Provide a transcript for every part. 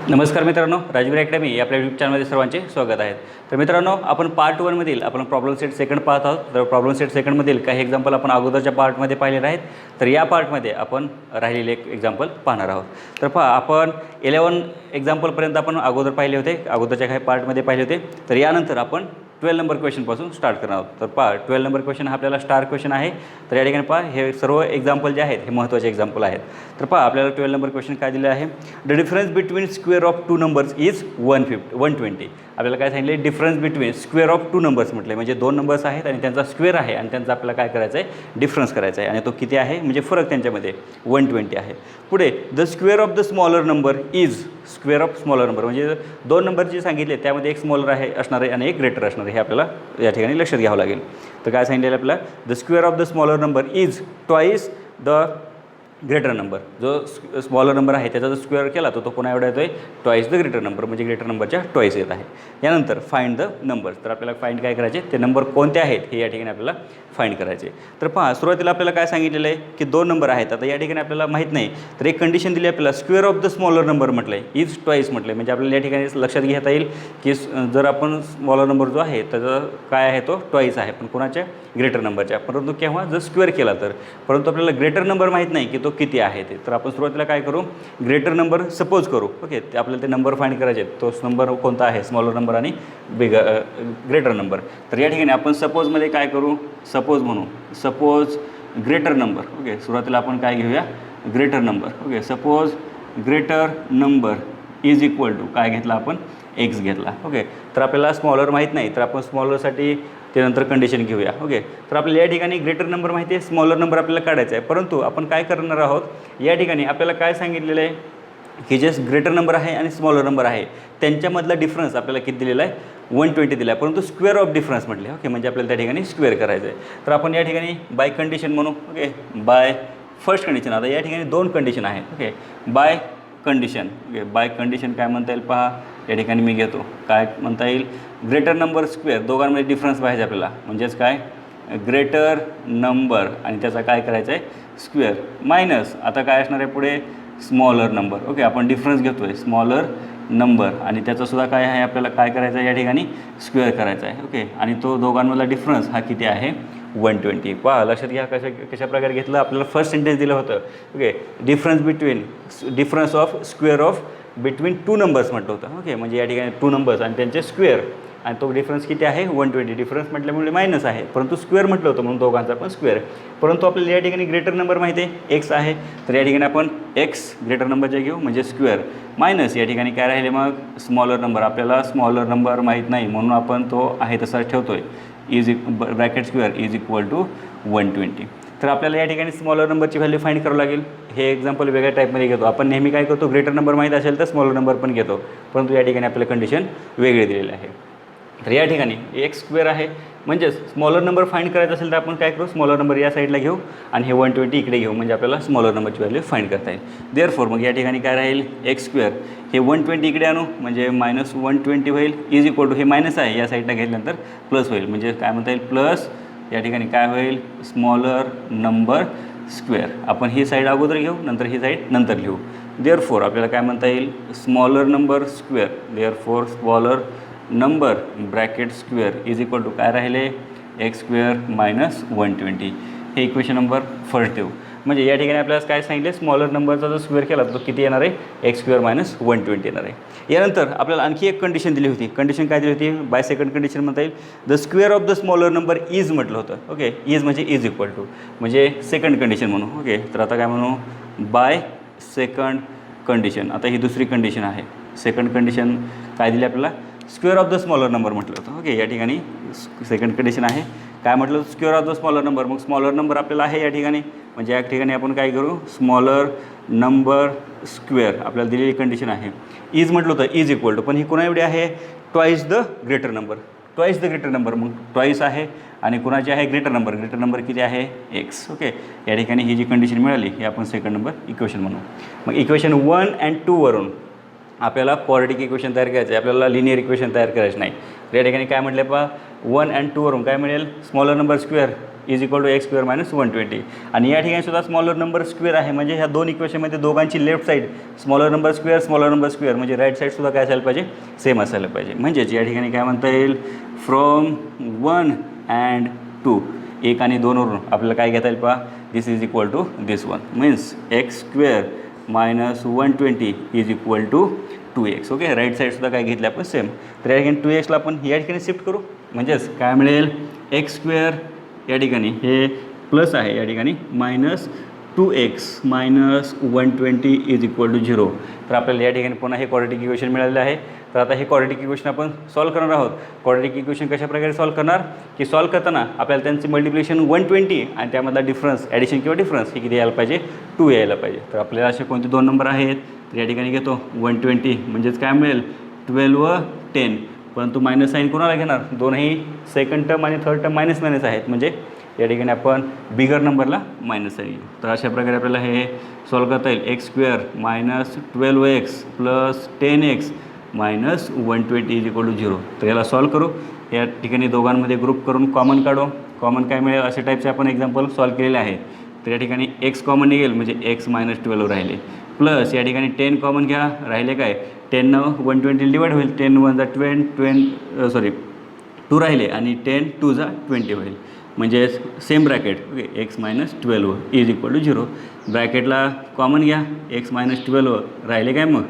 नमस्कार मित्रांनो, राजवीर अकॅडमी या आपल्या यूट्यूब चॅनलमध्ये सर्वांचे स्वागत आहे. तर मित्रांनो, आपण पार्ट 1 मधील आपण प्रॉब्लेम सेट सेकंड पाहत आहोत. तर प्रॉब्लेम सेट सेकंड मधील काही एक्झाम्पल आपण अगोदरच्या पार्टमध्ये पाहिलेले आहेत. तर या पार्टमध्ये आपण राहिलेले एक एक्झाम्पल पाहणार आहोत. तर पहा, आपण 11 एक्झाम्पलपर्यंत आपण अगोदर पाहिले होते, अगोदरच्या काही पार्टमध्ये पाहिले होते. तर यानंतर आपण 12 नंबर क्वेश्चनपासून स्टार्ट करणार आहोत. तर पहा, 12 नंबर क्वेश्चन हा आपल्याला स्टार क्वेश्चन आहे. तर या ठिकाणी पहा, हे सर्व एक्झाम्पल जे आहेत हे महत्त्वाचे एक्झाम्पल आहेत. तर पहा, आपल्याला 12 नंबर क्वेश्चन काय दिले आहे. The difference between square of two numbers is 120. आपल्याला काय सांगितले, difference between square of two numbers म्हटले म्हणजे दोन नंबर्स आहेत आणि त्यांचा स्क्वेअर आहे आणि त्यांचा आपल्याला काय करायचं आहे, डिफरन्स करायचा आहे. आणि तो किती आहे म्हणजे फरक त्यांच्यामध्ये 120 आहे. पुढे the square of the smaller number is square of smaller number म्हणजे दोन नंबर जे सांगितले त्यामध्ये एक स्मॉलर आहे असणार आहे आणि एक ग्रेटर असणार आहे. हे आपल्याला या ठिकाणी लक्षात घ्यावं लागेल. तर काय सांगितलेलं आपल्याला, the square of the smaller number is twice the greater number. जो स्मॉलर नंबर आहे त्याचा जर स्क्वेअर केला तर तो पुन्हा एवढा येतो आहे ट्वाईस द ग्रेटर नंबर म्हणजे ग्रेटर नंबरच्या ट्वाईस येत आहे. यानंतर फाइंड द नंबर. तर आपल्याला फाइंड काय करायचे, ते नंबर कोणते आहेत हे या ठिकाणी आपल्याला फाइंड करायचे. तर पहा, सुरुवातीला आपल्याला काय सांगितलेलं आहे की दोन नंबर आहेत. आता या ठिकाणी आपल्याला माहीत नाही, तर एक कंडिशन दिली आपल्याला, square of the smaller number म्हटलं आहे, इज ट्वाईस म्हटलं आहे. म्हणजे आपल्याला या ठिकाणी लक्षात घेता येईल की जर आपण स्मॉलर नंबर जो आहे त्याचा काय आहे तो ट्वाईस आहे, पण कोणाच्या, ग्रेटर नंबरच्या. परंतु केव्हा, जर स्क्वेअर केला तर. परंतु आपल्याला ग्रेटर नंबर माहीत नाही की तो किती आहे ते. तर आपण सुरुवातीला काय करू, ग्रेटर नंबर सपोज करू. ओके, ते आपल्याला ते नंबर फाइंड करायचे. तो नंबर कोणता आहे, स्मॉलर नंबर आणि ग्रेटर नंबर. तर या ठिकाणी आपण सपोजमध्ये काय करू, सपोज म्हणू, सपोज ग्रेटर नंबर. ओके, सुरुवातीला आपण काय घेऊया, greater number. Okay, suppose greater number is equal to काय घेतला आपण, एक्स घेतला. ओके, तर आपल्याला स्मॉलर माहीत नाही, तर आपण स्मॉलरसाठी ते नंतर कंडिशन घेऊया. ओके, तर आपल्याला या ठिकाणी ग्रेटर नंबर माहिती आहे, स्मॉलर नंबर आपल्याला काढायचा आहे. परंतु आपण काय करणार आहोत, या ठिकाणी आपल्याला काय सांगितलेलं आहे की जे ग्रेटर नंबर आहे आणि स्मॉलर नंबर आहे त्यांच्यामधला डिफरन्स आपल्याला किती दिलेला आहे, 120 दिला आहे. परंतु स्क्वेअर ऑफ डिफरन्स म्हटले. ओके, म्हणजे आपल्याला त्या ठिकाणी स्क्वेअर करायचं आहे. तर आपण या ठिकाणी बाय कंडिशन म्हणू. Okay, by first condition. आता या ठिकाणी दोन कंडिशन आहेत. Okay, by condition. Okay, by condition काय म्हणता येईल पहा, या ठिकाणी मी घेतो, काय म्हणता येईल, ग्रेटर नंबर स्क्वेअर, दोघांमध्ये डिफरन्स पाहिजे आपल्याला. म्हणजेच काय, ग्रेटर नंबर आणि त्याचा काय करायचं आहे, स्क्वेअर, मायनस आता काय असणार आहे पुढे, स्मॉलर नंबर. ओके, आपण डिफरन्स घेतो आहे स्मॉलर नंबर आणि त्याचासुद्धा काय आहे, आपल्याला काय करायचं आहे, या ठिकाणी स्क्वेअर करायचा आहे. ओके, आणि तो दोघांमधला डिफरन्स हा किती आहे, 120. पहा, लक्षात घ्या कशा प्रकारे घेतलं. आपल्याला फर्स्ट सेंटेन्स दिलं होतं. Okay, difference of square of between two numbers म्हटलं होतं. ओके, म्हणजे या ठिकाणी टू नंबर्स आणि त्यांचे स्क्वेअर, आणि तो डिफरन्स किती आहे, 120. डिफरन्स म्हटल्यामुळे मायनस आहे, परंतु स्क्वेअर म्हटलं होतं म्हणून दोघांचा पण स्क्वेअर. परंतु आपल्याला या ठिकाणी ग्रेटर नंबर माहिती आहे, एक्स आहे. तर या ठिकाणी आपण एक्स ग्रेटर नंबरचे घेऊ म्हणजे स्क्वेअर, मायनस या ठिकाणी काय राहिले मग, स्मॉलर नंबर. आपल्याला स्मॉलर नंबर माहीत नाही म्हणून आपण तो आहे तसाच ठेवतो आहे, is bracket square is equal to 120. तर आपल्याला या ठिकाणी स्मॉलर नंबरची व्हॅल्यू फाइंड करावं लागेल. हे एक्झाम्पल वेगळ्या टाईपमध्ये घेतो आपण. नेहमी काय करतो, ग्रेटर नंबर माहीत असेल तर स्मॉलर नंबर पण घेतो, परंतु या ठिकाणी आपल्याला कंडिशन वेगळी दिलेली आहे. तर या ठिकाणी एक्स स्क्वेअर आहे, म्हणजेच स्मॉलर नंबर फाइंड करायचा असेल तर आपण काय करू, स्मॉलर नंबर या साईडला घेऊ आणि हे 120 इकडे घेऊ, म्हणजे आपल्याला स्मॉलर नंबरची व्हॅल्यू फाइंड करता येईल. देअरफॉर मग या ठिकाणी काय राहील, एक्स स्क्वेअर हे 120 इकडे आणू म्हणजे मायनस 120 होईल, इज इक्वल टू हे मायनस आहे या साईडला घेतल्यानंतर प्लस होईल, म्हणजे काय म्हणता येईल, प्लस या ठिकाणी काय होईल, स्मॉलर नंबर स्क्वेअर. आपण ही साईड अगोदर घेऊ, नंतर ही साईड नंतर लिहू. देअरफॉर आपल्याला काय म्हणता येईल, smaller number square, therefore smaller number bracket square is equal to काय राहिले, एक्स स्क्वेअर मायनस 120. हे इक्वेशन नंबर फर्स्ट देऊ. म्हणजे या ठिकाणी आपल्याला काय सांगितले, स्मॉलर नंबरचा जर स्क्वेअर केला तर तो किती येणार आहे, एक्स स्क्वेअर मायनस 120 येणार आहे. यानंतर आपल्याला आणखी एक कंडिशन दिली होती. कंडिशन काय दिली होती, बाय सेकंड कंडिशन म्हणता येईल, the square of the smaller number is म्हटलं होतं. ओके, इज म्हणजे इज इक्वल टू, म्हणजे सेकंड कंडिशन म्हणू. ओके, तर आता काय म्हणू, बाय सेकंड कंडिशन. आता ही दुसरी कंडिशन आहे. सेकंड कंडिशन काय दिली आपल्याला, square of the smaller number म्हटलं होतं. ओके, या ठिकाणी सेकंड कंडिशन आहे. काय म्हटलं, square of the smaller number. मग स्मॉलर नंबर आपल्याला आहे या ठिकाणी, म्हणजे या ठिकाणी आपण काय करू, स्मॉलर नंबर स्क्वेअर आपल्याला दिलेली कंडिशन आहे. इज म्हटलं होतं इज इक्वल टू, पण ही कोणा एवढी आहे, twice the greater number. Twice the greater number, मग ट्वाईस आहे आणि कुणाची आहे, ग्रेटर नंबर. ग्रेटर नंबर किती आहे, एक्स. ओके, या ठिकाणी ही जी कंडिशन मिळाली ही आपण सेकंड नंबर इक्वेशन म्हणू. मग इक्वेशन 1 आणि 2 वरून आपल्याला क्वाड्रेटिक इक्वेशन तयार करायचं आहे, आपल्याला लिनियर इक्वेशन तयार करायचं नाही. तर या ठिकाणी काय म्हटलं पहा, 1 and 2 वरून काय मिळेल, smaller number square is equal to x square minus 120. आणि या ठिकाणी सुद्धा स्मॉलर नंबर स्क्वेअर आहे, म्हणजे ह्या दोन इक्वेशनमध्ये दोघांची left side smaller number square म्हणजे राईट साईडसुद्धा काय असायला पाहिजे, सेम असायला पाहिजे. म्हणजेच या ठिकाणी काय म्हणता येईल, फ्रॉम 1 and 2 1 आणि 2 वरून आपल्याला काय घेता येईल पहा, this is equal to this one, means x square minus 120 is equal to 2x. Okay, right साईडसुद्धा काय घेतलं आपण सेम. तर या ठिकाणी 2xला आपण या ठिकाणी शिफ्ट करू, म्हणजेच काय मिळेल, एक्स स्क्वेअर या ठिकाणी हे प्लस आहे, या ठिकाणी minus 2x minus 120 is equal to 0. तर आपल्याला या ठिकाणी पुन्हा हे क्वाड्रेटिक इक्वेशन मिळालेलं आहे. तर आता हे क्वाड्रेटिक इक्वेशन आपण सॉल्व करणार आहोत. क्वाड्रेटिक इक्वेशन कशाप्रकारे सॉल्व करणार, की सॉल्व करताना आपल्याला त्यांचे मल्टिप्लिकेशन 120 आणि त्यामधला डिफरन्स, ॲडिशन किंवा डिफरन्स हे किती यायला पाहिजे, 2 यायला पाहिजे. तर आपल्याला असे कोणते दोन नंबर आहेत, तर या ठिकाणी घेतो 120 म्हणजेच काय मिळेल 12 व 10. परंतु मायनस साईन कोणाला घेणार, दोनही सेकंड टर्म आणि थर्ड टर्म मायनस मायनस आहेत, म्हणजे या ठिकाणी आपण बिगर नंबरला मायनस साईन घेऊ. तर अशा प्रकारे आपल्याला हे सॉल्व करता येईल. X square minus 12x plus 10x minus 120 is equal to 0. तर याला सॉल्व करू. या ठिकाणी दोघांमध्ये ग्रुप करून कॉमन काढू. कॉमन काय मिळेल, असे टाईपचे आपण एक्झाम्पल सॉल्व केलेले आहे. तर या ठिकाणी एक्स कॉमन निघेल, म्हणजे एक्स मायनस 12 राहिले, प्लस या ठिकाणी 10 कॉमन घ्या, राहिले काय 10 120 डिवाइड होईल, 10 1 जा 2 राहिले आणि 10 2 जा 20 होईल, म्हणजे same bracket. Okay, x minus 12 is equal to 0. ब्रॅकेटला कॉमन घ्या, एक्स मायनस 12 राहिले काय मग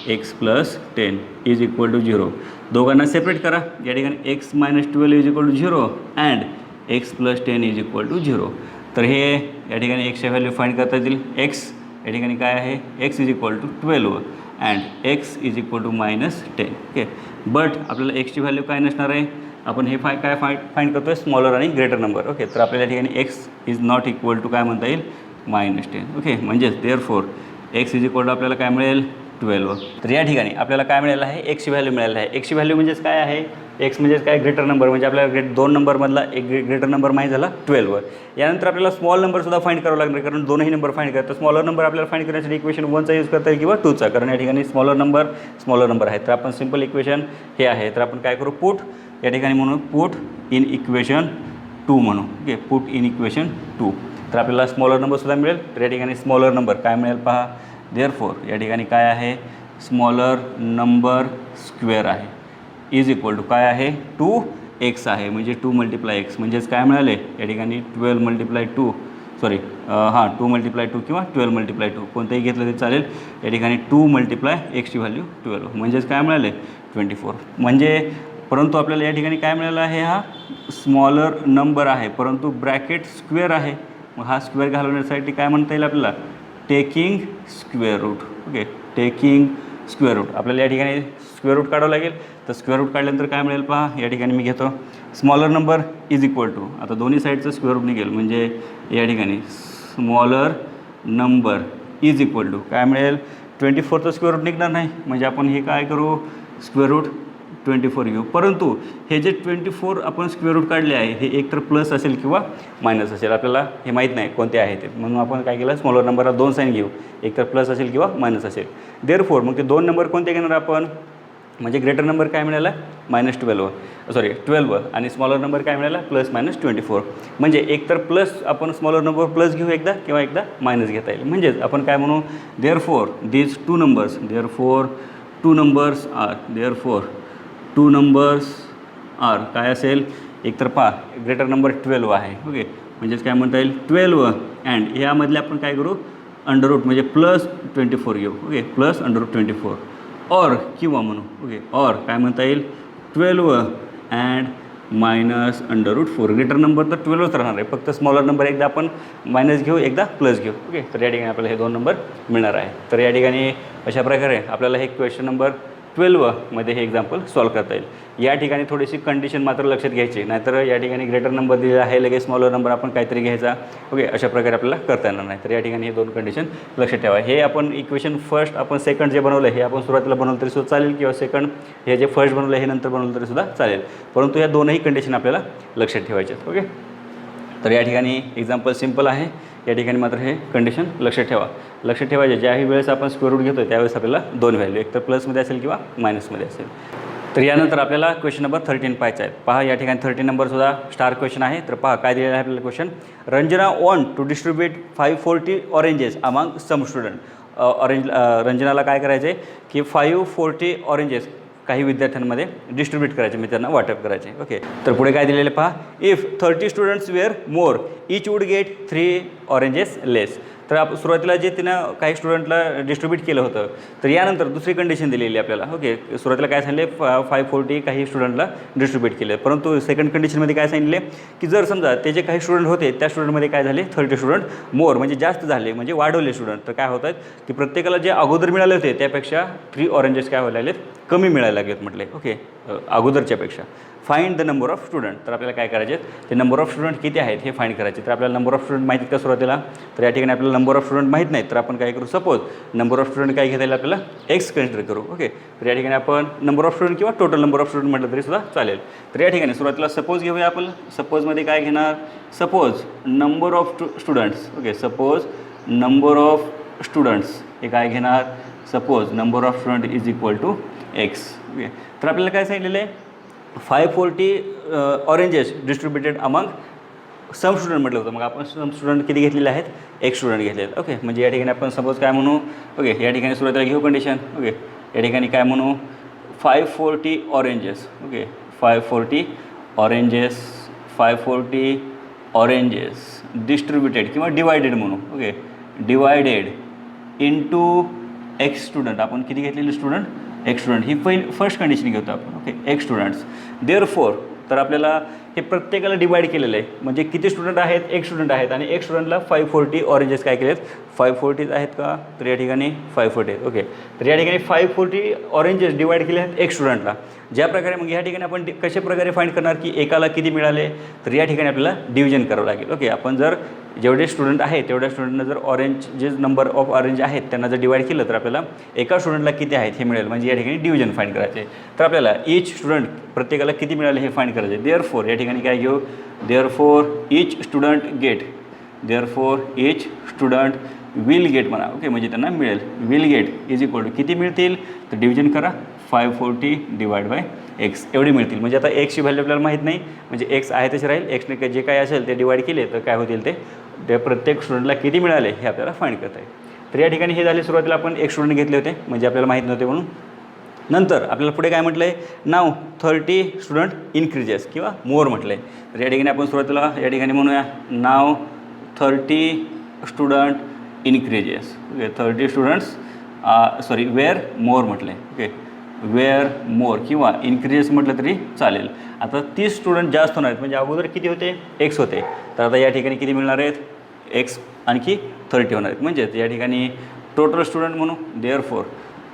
x plus 10 is equal to 0. दोघांना सेपरेट करा. या ठिकाणी x minus 12 is equal to 0 and x plus 10 is equal to 0. तर हे या ठिकाणी एक्सच्या व्हॅल्यू फाईंड करता येतील. एक्स या ठिकाणी काय आहे, x is equal to 12 and x is equal to minus 10. Okay, but आपल्याला एक्सची व्हॅल्यू काय नसणार आहे, आपण हे काय फाईंड करतो आहे, स्मॉलर आणि ग्रेटर नंबर. ओके, तर आपल्याला या ठिकाणी x is not equal to काय म्हणता येईल, मायनस 10. ओके, म्हणजेच therefore x is equal to आपल्याला काय मिळेल 12. तर या ठिकाणी आपल्याला काय मिळालं आहे, एक्सची व्हॅल्यू मिळाली आहे. एक्सची व्हॅल्यू म्हणजेच काय आहे, एक्स म्हणजेच काय ग्रेटर नंबर, म्हणजे आपल्याला दोन नंबरमधला एक ग्रेटर नंबर माहीत झाला 12. यानंतर आपल्याला स्मॉल नंबरसुद्धा फाईंड करावं लागणार, कारण दोनही नंबर फाईंड करतात. स्मॉलर नंबर आपल्याला फाईंड करण्यासाठी इक्वेशन 1चा यूज करता येईल किंवा 2चा, कारण या ठिकाणी स्मॉलर नंबर आहे. तर आपण सिम्पल इक्वेशन हे आहे, तर आपण काय करू, पुट या ठिकाणी म्हणून पुट इन इक्वेशन 2 म्हणू. Okay, put in equation 2. तर आपल्याला स्मॉलर नंबरसुद्धा मिळेल. तर या ठिकाणी स्मॉलर नंबर काय मिळेल पहा, देअरफॉर या ठिकाणी काय आहे, स्मॉलर नंबर स्क्वेअर आहे इज इक्वल टू काय आहे 2x आहे, म्हणजे 2 मल्टिप्लाय एक्स, म्हणजेच काय मिळाले या ठिकाणी 12 मल्टिप्लाय 2 2 मल्टिप्लाय 2 किंवा 12 मल्टिप्लाय 2 कोणतंही घेतलं तरी चालेल. या ठिकाणी 2 मल्टिप्लाय एक्सची व्हॅल्यू 12, म्हणजेच काय मिळाले 24. म्हणजे परंतु आपल्याला या ठिकाणी काय मिळालं आहे, हा स्मॉलर नंबर आहे परंतु ब्रॅकेट स्क्वेअर आहे. मग हा स्क्वेअर घालवण्यासाठी काय म्हणता येईल आपल्याला, taking square root. Okay, taking square root. आपल्याला या ठिकाणी स्क्वेअर रूट काढावं लागेल. तर स्क्वेअर रूट काढल्यानंतर काय मिळेल पहा, या ठिकाणी मी घेतो smaller number is equal to, आता दोन्ही साईडचं स्क्वेअर रूट निघेल, म्हणजे या ठिकाणी smaller number is equal to काय मिळेल 24चं स्क्वेअर रूट निघणार नाही, म्हणजे आपण हे काय करू, स्क्वेअर रूट 24 घेऊ. परंतु हे जे 24 आपण स्क्वेअर रूट काढले आहे हे एक तर प्लस असेल किंवा मायनस असेल, आपल्याला हे माहीत नाही कोणते आहे ते, म्हणून आपण काय केलं, स्मॉलर नंबरला 2 साईन घेऊ, एक तर प्लस असेल किंवा मायनस असेल. देअरफॉर मग ते 2 नंबर कोणते घेणार आपण, म्हणजे ग्रेटर नंबर काय मिळाला मायनस 12 आणि स्मॉलर नंबर काय मिळाला प्लस मायनस 24. म्हणजे एक तर प्लस आपण स्मॉलर नंबर प्लस घेऊ एकदा किंवा एकदा मायनस घेता येईल. म्हणजेच आपण काय म्हणू, therefore these 2 numbers, therefore 2 numbers are काय असेल, एक तर पहा ग्रेटर नंबर 12 आहे. ओके, म्हणजेच काय म्हणता येईल 12 अँड यामधले आपण काय करू, अंडर रूट म्हणजे प्लस 24 घेऊ. ओके, प्लस अंडर रूट 24 और किंवा म्हणू. ओके, और काय म्हणता येईल 12 and minus under root 4. Greater number तर 12च राहणार आहे, फक्त स्मॉलर नंबर एकदा आपण मायनस घेऊ एकदा प्लस घेऊ. ओके, तर या ठिकाणी आपल्याला हे 2 नंबर मिळणार आहे. तर या ठिकाणी अशा प्रकारे आपल्याला हे क्वेश्चन नंबर 12 मध्ये हे एक्झाम्पल सॉल्व करता येईल. या ठिकाणी थोडीशी कंडिशन मात्र लक्षात घ्यायची, नाहीतर या ठिकाणी ग्रेटर नंबर दिलेला आहे लगेच स्मॉलर नंबर आपण काहीतरी घ्यायचा. ओके, अशा प्रकारे आपल्याला करता येणार नाही. तर या ठिकाणी हे 2 कंडिशन लक्षात ठेवा. हे आपण इक्वेशन फर्स्ट आपण सेकंड जे बनवलं हे आपण सुरुवातीला बनवलं तरी सुद्धा चालेल, किंवा सेकंड हे जे फर्स्ट बनवलं हे नंतर बनवलं तरी सुद्धा चालेल, परंतु या दोनही कंडिशन आपल्याला लक्षात ठेवायचे आहेत. ओके, तर या ठिकाणी एक्झाम्पल सिम्पल आहे, या ठिकाणी मात्र हे कंडिशन लक्षात ठेवायचे. ज्याही वेळेस आपण स्क्वेअर रूट घेतो त्यावेळेस आपल्याला 2 व्हॅल्यू एक तर प्लसमध्ये असेल किंवा मायनसमध्ये असेल. तर यानंतर आपल्याला क्वेश्चन नंबर 13 पाहायचा आहे. पहा या ठिकाणी 13 नंबरसुद्धा स्टार क्वेश्चन आहे. तर पहा काय दिलेलं आहे आपल्याला question. Ranjana want to distribute 540 oranges among some student. रंजनाला काय करायचं आहे की 540 ऑरेंजेस काही विद्यार्थ्यांमध्ये डिस्ट्रीब्यूट करायचे, मी त्यांना वाटप करायचे. ओके, तर पुढे काय दिलेले पहा. If 30 students were more each would get 3 oranges less. तर सुरुवातीला जे तिनं काही स्टुडंटला डिस्ट्रीब्यूट केलं होतं, तर यानंतर दुसरी कंडिशन दिलेली आपल्याला. ओके, सुरुवातीला काय सांगितले 540 काही स्टुडंटला डिस्ट्रीब्यूट केले, परंतु सेकंड कंडिशनमध्ये काय सांगितले की जर समजा ते जे काही स्टुडंट होते त्या स्टुडंटमध्ये काय झाले 30 स्टुडंट मोर म्हणजे जास्त झाले, म्हणजे वाढवले स्टुडंट, तर काय होत आहेत की प्रत्येकाला जे अगोदर मिळाले होते त्यापेक्षा 3 ऑरेंजेस काय व्हायला लागलेत, कमी मिळायला लागलेत म्हटले. ओके, अगोदरच्यापेक्षा. Find the number of student. तर आपल्याला काय करायचे ते नंबर ऑफ स्टुडंट किती आहेत हे फाइंड करायचे. तर आपल्याला नंबर ऑफ स्टुडंट माहिती का सुरुवातीला, तर या ठिकाणी आपल्याला नंबर ऑफ स्टुडंट माहीत नाही, तर आपण काय करू, सपोज नंबर ऑफ स्टुडंट काय घेता येईल आपल्याला एक्स कन्सिडर करू. ओके, तर या ठिकाणी आपण नंबर ऑफ स्टुडंट किंवा टोटल नंबर ऑफ स्टुडंट म्हटलं तरी सुद्धा चालेल. तर या ठिकाणी सुरुवातीला सपोज घेऊया आपण. सपोजमध्ये काय घेणार, suppose number of students. Okay, suppose number of students हे काय घेणार, suppose number of student is equal to x. Okay, तर आपल्याला काय सांगितलेलं आहे 540 oranges distributed among some student म्हटलं होतं. मग आपण सम स्टुडंट किती घेतलेले आहेत, एक स्टुडंट घेतले आहेत. ओके, म्हणजे या ठिकाणी आपण सपोज काय म्हणू, ओके या ठिकाणी सुरुवातीला घेऊ कंडिशन. ओके, या ठिकाणी काय म्हणू 540 oranges. Okay, 540 oranges, 540 oranges distributed किंवा डिवायडेड म्हणू. Okay, divided into x student. आपण किती घेतलेले स्टुडंट, एक स्टुडंट. ही फर्स्ट कंडिशन घेतो आपण. ओके, एक स्टुडंट्स. देअरफॉर तर आपल्याला हे प्रत्येकाला डिवाइड केलेलं आहे, म्हणजे किती स्टुडंट आहेत, एक स्टुडंट आहेत आणि एक स्टुडंटला 540 ऑरेंजेस काय केलेत, 540 आहेत का, तर या ठिकाणी 540 आहेत. ओके, तर या ठिकाणी 540 ऑरेंजेस डिवाइड केले आहेत एक स्टुडंटला. ज्या प्रकारे मग या ठिकाणी आपण कशा प्रकारे फाइंड करणार की एकाला किती मिळाले, तर या ठिकाणी आपल्याला डिव्हिजन करावं लागेल. ओके, आपण जर जेवढे स्टुडंट आहेत तेवढ्या स्टुडंटनं जर ऑरेंज जे नंबर ऑफ ऑरेंज आहेत त्यांना जर डिवाइड केलं तर आपल्याला एका स्टुडंटला किती आहेत हे मिळेल, म्हणजे या ठिकाणी डिव्हिजन फाइंड करायचे आहे. तर आपल्याला ईच स्टुडंट प्रत्येकाला किती मिळाले हे फाइंड करायचे. देअरफॉर या ठिकाणी काय घेऊ, therefore each student get, therefore each student will get म्हणा. ओके, म्हणजे त्यांना मिळेल, will get is equal to किती मिळतील, तर डिव्हिजन करा 540 डिवाइड बाय एक्स एवढे मिळतील. म्हणजे आता एक्सची व्हॅल्यू आपल्याला माहीत नाही, म्हणजे एक्स आहे तसे राहील, एक्सने जे काय असेल ते डिवाइड केले तर काय होतील ते प्रत्येक स्टुडंटला किती मिळाले हे आपल्याला फाइंड करता येईल. तर या ठिकाणी हे झाले, सुरुवातीला आपण एक स्टुडंट घेतले होते म्हणजे आपल्याला माहीत नव्हते म्हणून. नंतर आपल्याला पुढे काय म्हटलं आहे, नाव 30 स्टुडंट इन्क्रीजेस किंवा मोर म्हटलं आहे. तर या ठिकाणी आपण सुरुवातीला या ठिकाणी म्हणूया नाव 30 student increases. Okay, 30 students were more म्हटलं आहे. ओके, वेअर मोर किंवा इन्क्रीजेस म्हटलं तरी चालेल. आता 30 स्टुडंट जास्त होणार आहेत, म्हणजे अगोदर किती होते, एक्स होते, तर आता या ठिकाणी किती मिळणार आहेत, एक्स आणखी 30 होणार आहेत. म्हणजेच या ठिकाणी टोटल स्टुडंट म्हणू. देअरफॉर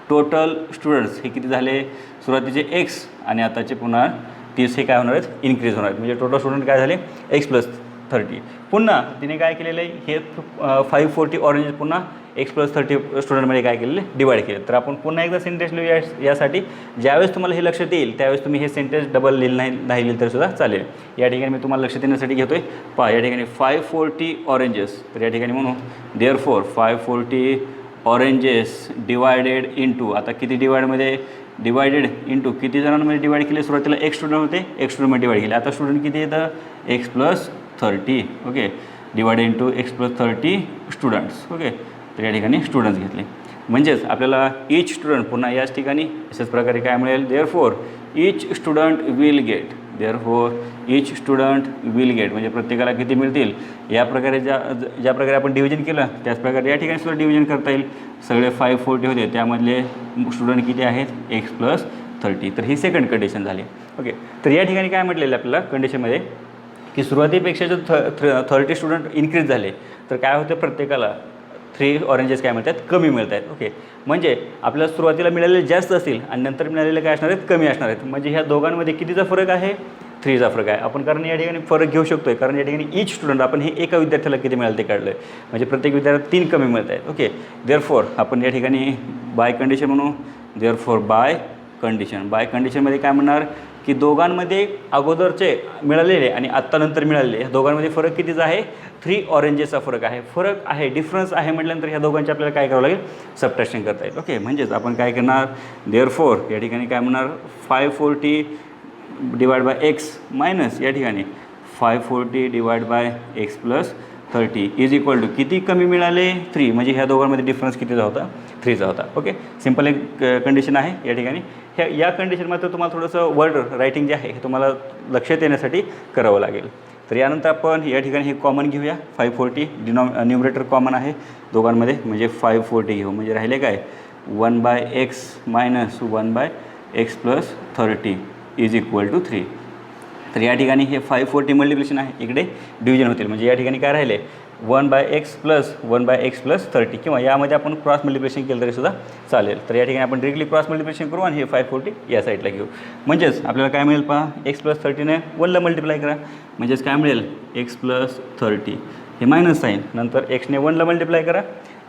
टोटल स्टुडंट्स हे किती झाले, सुरुवातीचे एक्स आणि आताचे पुन्हा 30 हे काय होणार आहेत, इन्क्रीज होणार आहेत. म्हणजे टोटल स्टुडंट काय झाले एक्स प्लस 30. पुन्हा तिने काय केलेलं आहे, हे 540 ऑरेंज पुन्हा एक्स प्लस 30 स्टुडंटमध्ये काय केलेले डिवाइड केले. तर आपण पुन्हा एकदा सेंटेन्स लिहूया यासाठी. ज्यावेळेस तुम्हाला हे लक्षात येईल त्यावेळेस तुम्ही हे सेंटेन्स डबल लिहिलं नाही लिहिलं तरी सुद्धा चालेल. या ठिकाणी मी तुम्हाला लक्षात येण्यासाठी घेतो आहे. पहा या ठिकाणी 540 ऑरेंजेस, तर या ठिकाणी म्हणू देअरफॉर 540 ऑरेंजेस डिवायडेड इंटू, आता किती डिवाइडमध्ये, डिवायडेड इंटू किती जणांमध्ये डिवाइड केले, सुरुवातीला एक स्टुडंट होते एक स्टुडंटमध्ये डिवाइड केले. आता स्टुडंट किती येतं, x plus 30. Okay, divided into x plus 30 students. Okay, तर या ठिकाणी स्टुडंट्स घेतले. म्हणजेच आपल्याला ईच स्टुडंट पुन्हा याच ठिकाणी अशाच प्रकारे काय मिळेल, therefore each student will gate, therefore each student will gate म्हणजे प्रत्येकाला किती मिळतील. या प्रकारे ज्या प्रकारे आपण डिव्हिजन केलं त्याच प्रकारे या ठिकाणी सुद्धा डिव्हिजन करता येईल. सगळे 540 होते त्यामधले स्टुडंट किती आहेत, एक्स प्लस 30. तर ही सेकंड कंडिशन झाली. ओके, तर या ठिकाणी काय म्हटलेलं आपल्याला कंडिशनमध्ये की सुरुवातीपेक्षा जर 30 स्टुडंट इन्क्रीज झाले तर काय होतं, प्रत्येकाला 3 ऑरेंजेस काय मिळतात, कमी मिळत आहेत. ओके, म्हणजे आपल्याला सुरुवातीला मिळालेले जास्त असतील आणि नंतर मिळालेले काय असणार आहेत, कमी असणार आहेत. म्हणजे ह्या दोघांमध्ये कितीचा फरक आहे, 3चा फरक आहे. आपण कारण या ठिकाणी फरक घेऊ शकतो आहे, कारण या ठिकाणी ईच स्टुडंट आपण हे एका विद्यार्थ्याला किती मिळालं ते काढलं आहे, म्हणजे प्रत्येक विद्यार्थ्याला 3 कमी मिळत आहेत. ओके, देअरफॉर आपण या ठिकाणी बाय कंडिशन म्हणू. देअरफॉर बाय कंडिशन, बाय कंडिशनमध्ये काय म्हणणार की दोघांमध्ये अगोदरचे मिळालेले आणि आत्ता नंतर मिळालेले ह्या दोघांमध्ये फरक कितीचा आहे? 3 ऑरेंजेसचा फरक आहे. फरक आहे, डिफरन्स आहे म्हटल्यानंतर ह्या दोघांचे आपल्याला काय करावं लागेल? सबट्रॅक्शन करता येईल. ओके, म्हणजेच आपण काय करणार? देअरफोर या ठिकाणी काय म्हणणार? 540 डिवाइड बाय एक्स मायनस या ठिकाणी 540 divide by x plus 30 is equal to किती कमी मिळाले? 3. म्हणजे ह्या दोघांमध्ये डिफरन्स कितीचा होता? 3चा होता. ओके, सिम्पल एक कंडिशन आहे या ठिकाणी. या कंडिशन मात्र तुम्हाला थोडंसं वर्ड रायटिंग जे आहे हे तुम्हाला लक्षात येण्यासाठी करावं लागेल. तर यानंतर आपण या ठिकाणी हे कॉमन घेऊया. 540 न्यूमरेटर कॉमन आहे दोघांमध्ये, म्हणजे 540 घेऊ. म्हणजे राहिले काय? 1 by x minus 1 by x plus 30 is equal to 3. तर या ठिकाणी हे 540 मल्टिप्लिकेशन आहे, इकडे डिव्हिजन होतील. म्हणजे या ठिकाणी काय राहिले? 1 by x plus 1 by x plus 30, किंवा यामध्ये आपण क्रॉस मल्टिप्लिकेशन केलं तरीसुद्धा चालेल. तर या ठिकाणी आपण डिरेक्टली क्रॉस मल्टिप्लिकेशन करू आणि हे 540 या साईडला घेऊ. म्हणजेच आपल्याला काय मिळेल? पहा, एक्स प्लस 30ने 1ला मल्टिप्लाय करा, म्हणजेच काय मिळेल? X plus 30. हे मायनस साईन, नंतर एक्सने 1ला मल्टिप्लाय करा,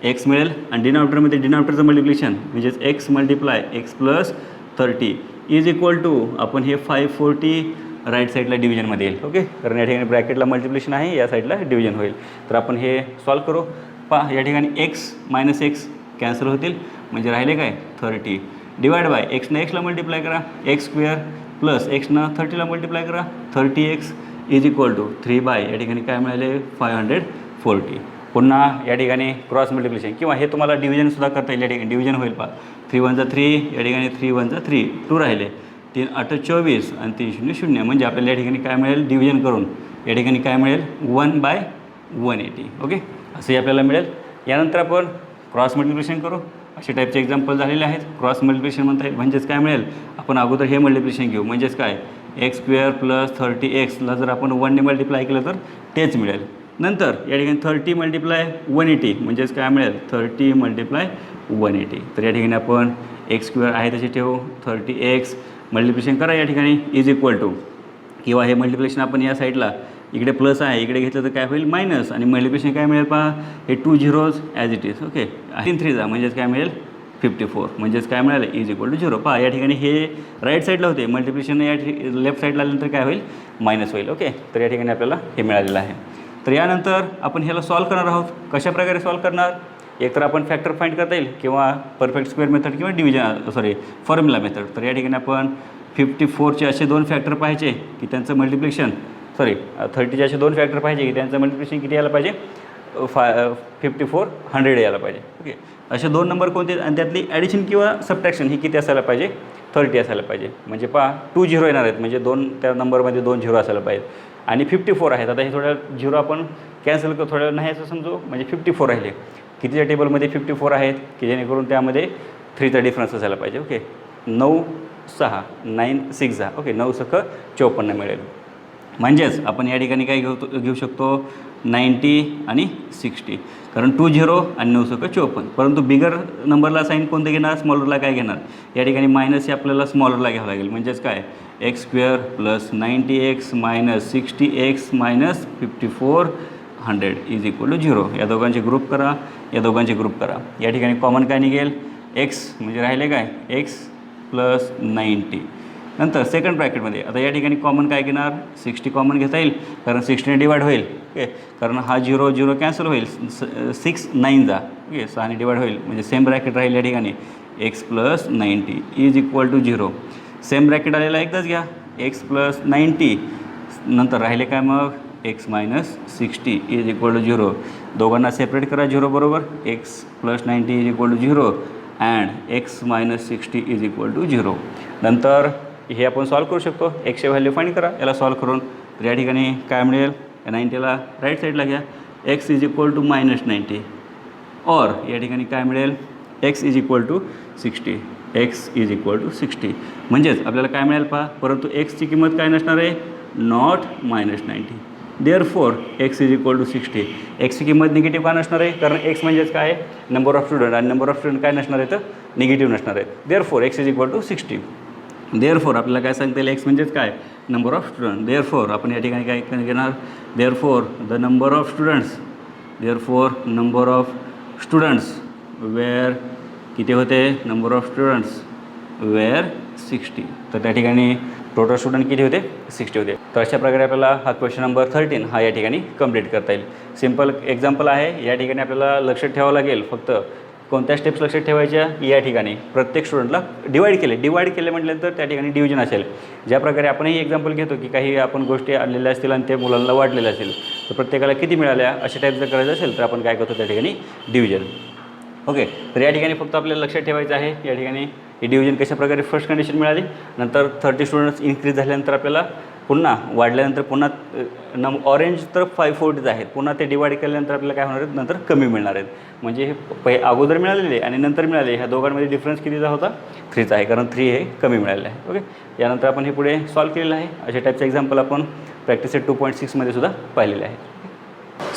एक्स मिळेल. आणि डिनॉमिनेटरमध्ये डिनॉमिनेटरचं मल्टिप्लिकेशन म्हणजेच x multiply x plus 30 is equal to आपण हे 540 राईट साईडला डिव्हिजनमध्ये येईल. ओके, कारण या ठिकाणी ब्रॅकेटला मल्टिप्लिकेशन आहे, या साईडला डिव्हिजन होईल. तर आपण हे सॉल्व करू. पहा, या ठिकाणी एक्स मायनस एक्स कॅन्सल होतील, म्हणजे राहिले काय? 30 डिवाइड बाय एक्सनं एक्सला मल्टिप्लाय करा, एक्स स्क्वेअर प्लस एक्सनं 30ला मल्टिप्लाय करा, 30x is equal to 3 bye या ठिकाणी काय मिळाले? 540. पुन्हा या ठिकाणी क्रॉस मल्टिप्लिकेशन, किंवा हे तुम्हाला डिव्हिजनसुद्धा करता येईल. या ठिकाणी डिव्हिजन होईल. पहा, 3 1 3 या ठिकाणी 3 1 3 2 राहिले, 3 8 24 आणि 3 0 0. म्हणजे आपल्याला या ठिकाणी काय मिळेल? डिव्हिजन करून या ठिकाणी काय मिळेल? 1 बाय 180. ओके, असंही आपल्याला मिळेल. यानंतर आपण क्रॉस मल्टिप्लिकेशन करू. असे टाईपचे एक्झाम्पल झालेले आहेत. क्रॉस मल्टिप्लिकेशन म्हणता येईल. म्हणजेच काय मिळेल? आपण अगोदर हे मल्टिप्लिकेशन घेऊ, म्हणजेच काय? एक्स स्क्वेअर प्लस 30xला जर आपण 1ने मल्टिप्लाय केलं तर तेच मिळेल. नंतर या ठिकाणी 30 मल्टिप्लाय 180, म्हणजेच काय मिळेल? 30 मल्टिप्लाय 180. तर या ठिकाणी आपण एक्स स्क्वेअर आहे तसे ठेवू, 30x मल्टिप्लिकेशन करा या ठिकाणी इज इक्वल टू, किंवा हे मल्टिप्लिकेशन आपण या साईडला इकडे प्लस आहे, इकडे घेतलं तर काय होईल? मायनस. आणि मल्टिप्लिकेशन काय मिळेल? पहा, हे 2 zeros as it is. Okay, 3 3 जा म्हणजेच काय मिळेल? 54. म्हणजेच काय मिळालं? Is equal to 0. पहा, या ठिकाणी हे राईट साईडला होते, मल्टिप्लिकेशन या लेफ्ट साईडला आल्यानंतर काय होईल? मायनस होईल. ओके, तर या ठिकाणी आपल्याला हे मिळालेलं आहे. तर यानंतर आपण ह्याला सॉल्व करणार आहोत. कशाप्रकारे सॉल्व करणार? एकतर आपण फॅक्टर फाइंड करता येईल, किंवा परफेक्ट स्क्वेअर मेथड, किंवा डिव्हिजन फॉर्म्युला मेथड. तर या ठिकाणी आपण 54चे असे 2 फॅक्टर पाहिजे की त्यांचं मल्टिप्लिकेशन 30चे असे 2 फॅक्टर पाहिजे की त्यांचं मल्टिप्लिकेशन किती यायला पाहिजे? 54 100 यायला पाहिजे. ओके, असे 2 नंबर कोणते? आणि त्यातली ॲडिशन किंवा सबट्रॅक्शन ही किती असायला पाहिजे? 30 असायला पाहिजे. म्हणजे पहा, 2 झिरो येणार आहेत, म्हणजे त्या नंबरमध्ये 2 झिरो असायला पाहिजे. आणि 54 आहेत. आता हे थोड्या झिरो आपण कॅन्सल करू, थोड्या नाही असं समजू, म्हणजे 54 राहिले. कितीच्या टेबलमध्ये 54 आहेत की जेणेकरून त्यामध्ये 3चा डिफरन्स असायला पाहिजे. ओके, 9 6 9 6 जा. ओके, 9 6 54 मिळेल. म्हणजेच आपण या ठिकाणी काय घेऊ शकतो? 90 आणि 60, कारण 2 झिरो आणि 9 6 54. परंतु बिगर नंबरला साईन कोणतं घेणार? स्मॉलरला काय घेणार? या ठिकाणी मायनस हे आपल्याला स्मॉलरला घ्यावं लागेल. म्हणजेच काय? X square plus 90x minus 60x minus 54 100 is equal to 0. या दोघांचे ग्रुप करा, या दोघांचे ग्रुप करा. या ठिकाणी कॉमन काय निघेल? एक्स, म्हणजे राहिले काय? X plus 90. नंतर सेकंड ब्रॅकेटमध्ये आता या ठिकाणी कॉमन काय घेणार? 60 कॉमन घेता येईल, कारण 60ने डिवाइड होईल. ओके, कारण हा 0 0 कॅन्सल होईल, 6 9 जा. ओके, 6ने डिवाइड होईल, म्हणजे सेम ब्रॅकेट राहील या ठिकाणी. X plus 90 is equal to 0. Same bracket आलेला एकदाच घ्या, एक्स प्लस 90. नंतर राहिले काय मग? X minus 60 is equal to 0. दोघांना सेपरेट करा 0 बरोबर. X plus 90 is equal to 0 and x minus 60 is equal to 0. नंतर हे आपण सॉल्व करू शकतो. एक्सचे व्हॅल्यू फाईंड करा याला सॉल्व करून. तर या ठिकाणी काय मिळेल? 90ला राईट साईडला घ्या, x is equal to minus 90. और या ठिकाणी काय मिळेल? X is equal to 60. X is equal to 60. म्हणजेच आपल्याला काय मिळेल पहा, परंतु एक्सची किंमत काय नसणार आहे? Not minus 90. Therefore x is equal to 60. एक्सची किंमत निगेटिव्ह का नसणार आहे? कारण एक्स म्हणजेच काय? नंबर ऑफ स्टुडंट, आणि नंबर ऑफ स्टुडंट काय नसणार आहे? तर निगेटिव्ह नसणार आहे. Therefore x is equal to 60. Therefore आपल्याला काय सांगता येईल? एक्स म्हणजेच काय? Number of student. देअरफॉर आपण या ठिकाणी काय घेणार? Therefore the number of students, therefore number of students were किती होते? Number of students were 60. तर त्या ठिकाणी टोटल स्टुडंट किती होते 60 होते. तर अशा प्रकारे आपल्याला हा क्वेश्चन नंबर 13 हा या ठिकाणी कंप्लीट करता येईल. सिम्पल एक्झाम्पल आहे. या ठिकाणी आपल्याला लक्षात ठेवावं लागेल फक्त कोणत्या स्टेप्स लक्षात ठेवायच्या. या ठिकाणी प्रत्येक स्टुडंटला डिवाईड केले म्हटल्यानंतर त्या ठिकाणी डिव्हिजन असेल. ज्या प्रकारे आपणही एक्झाम्पल घेतो की काही आपण गोष्टी आणलेल्या असतील आणि ते मुलांना वाटलेल्या असेल तर प्रत्येकाला किती मिळाल्या अशा टाईप जर करायचं असेल तर आपण काय करतो त्या ठिकाणी डिव्हिजन. ओके, तर या ठिकाणी फक्त आपल्याला लक्षात ठेवायचं आहे या ठिकाणी ही डिव्हिजन कशा प्रकारे फर्स्ट कंडिशन मिळाली, नंतर 30 स्टुडंट्स इन्क्रीज झाल्यानंतर आपल्याला पुन्हा वाढल्यानंतर पुन्हा ऑरेंज तर 540 आहेत, पुन्हा ते डिवाईड केल्यानंतर आपल्याला काय होणार आहेत नंतर कमी मिळणार आहेत. म्हणजे हे अगोदर मिळालेले आणि नंतर मिळाले ह्या दोघांमध्ये डिफरन्स कितीचा होता 3चा आहे, कारण 3 हे कमी मिळालेलं आहे. ओके, यानंतर आपण हे पुढे सॉल्व केलेलं आहे. अशा टाईपचं एक्झाम्पल आपण प्रॅक्टिस सेट 2.6 मध्ये सुद्धा पाहिलेले आहे.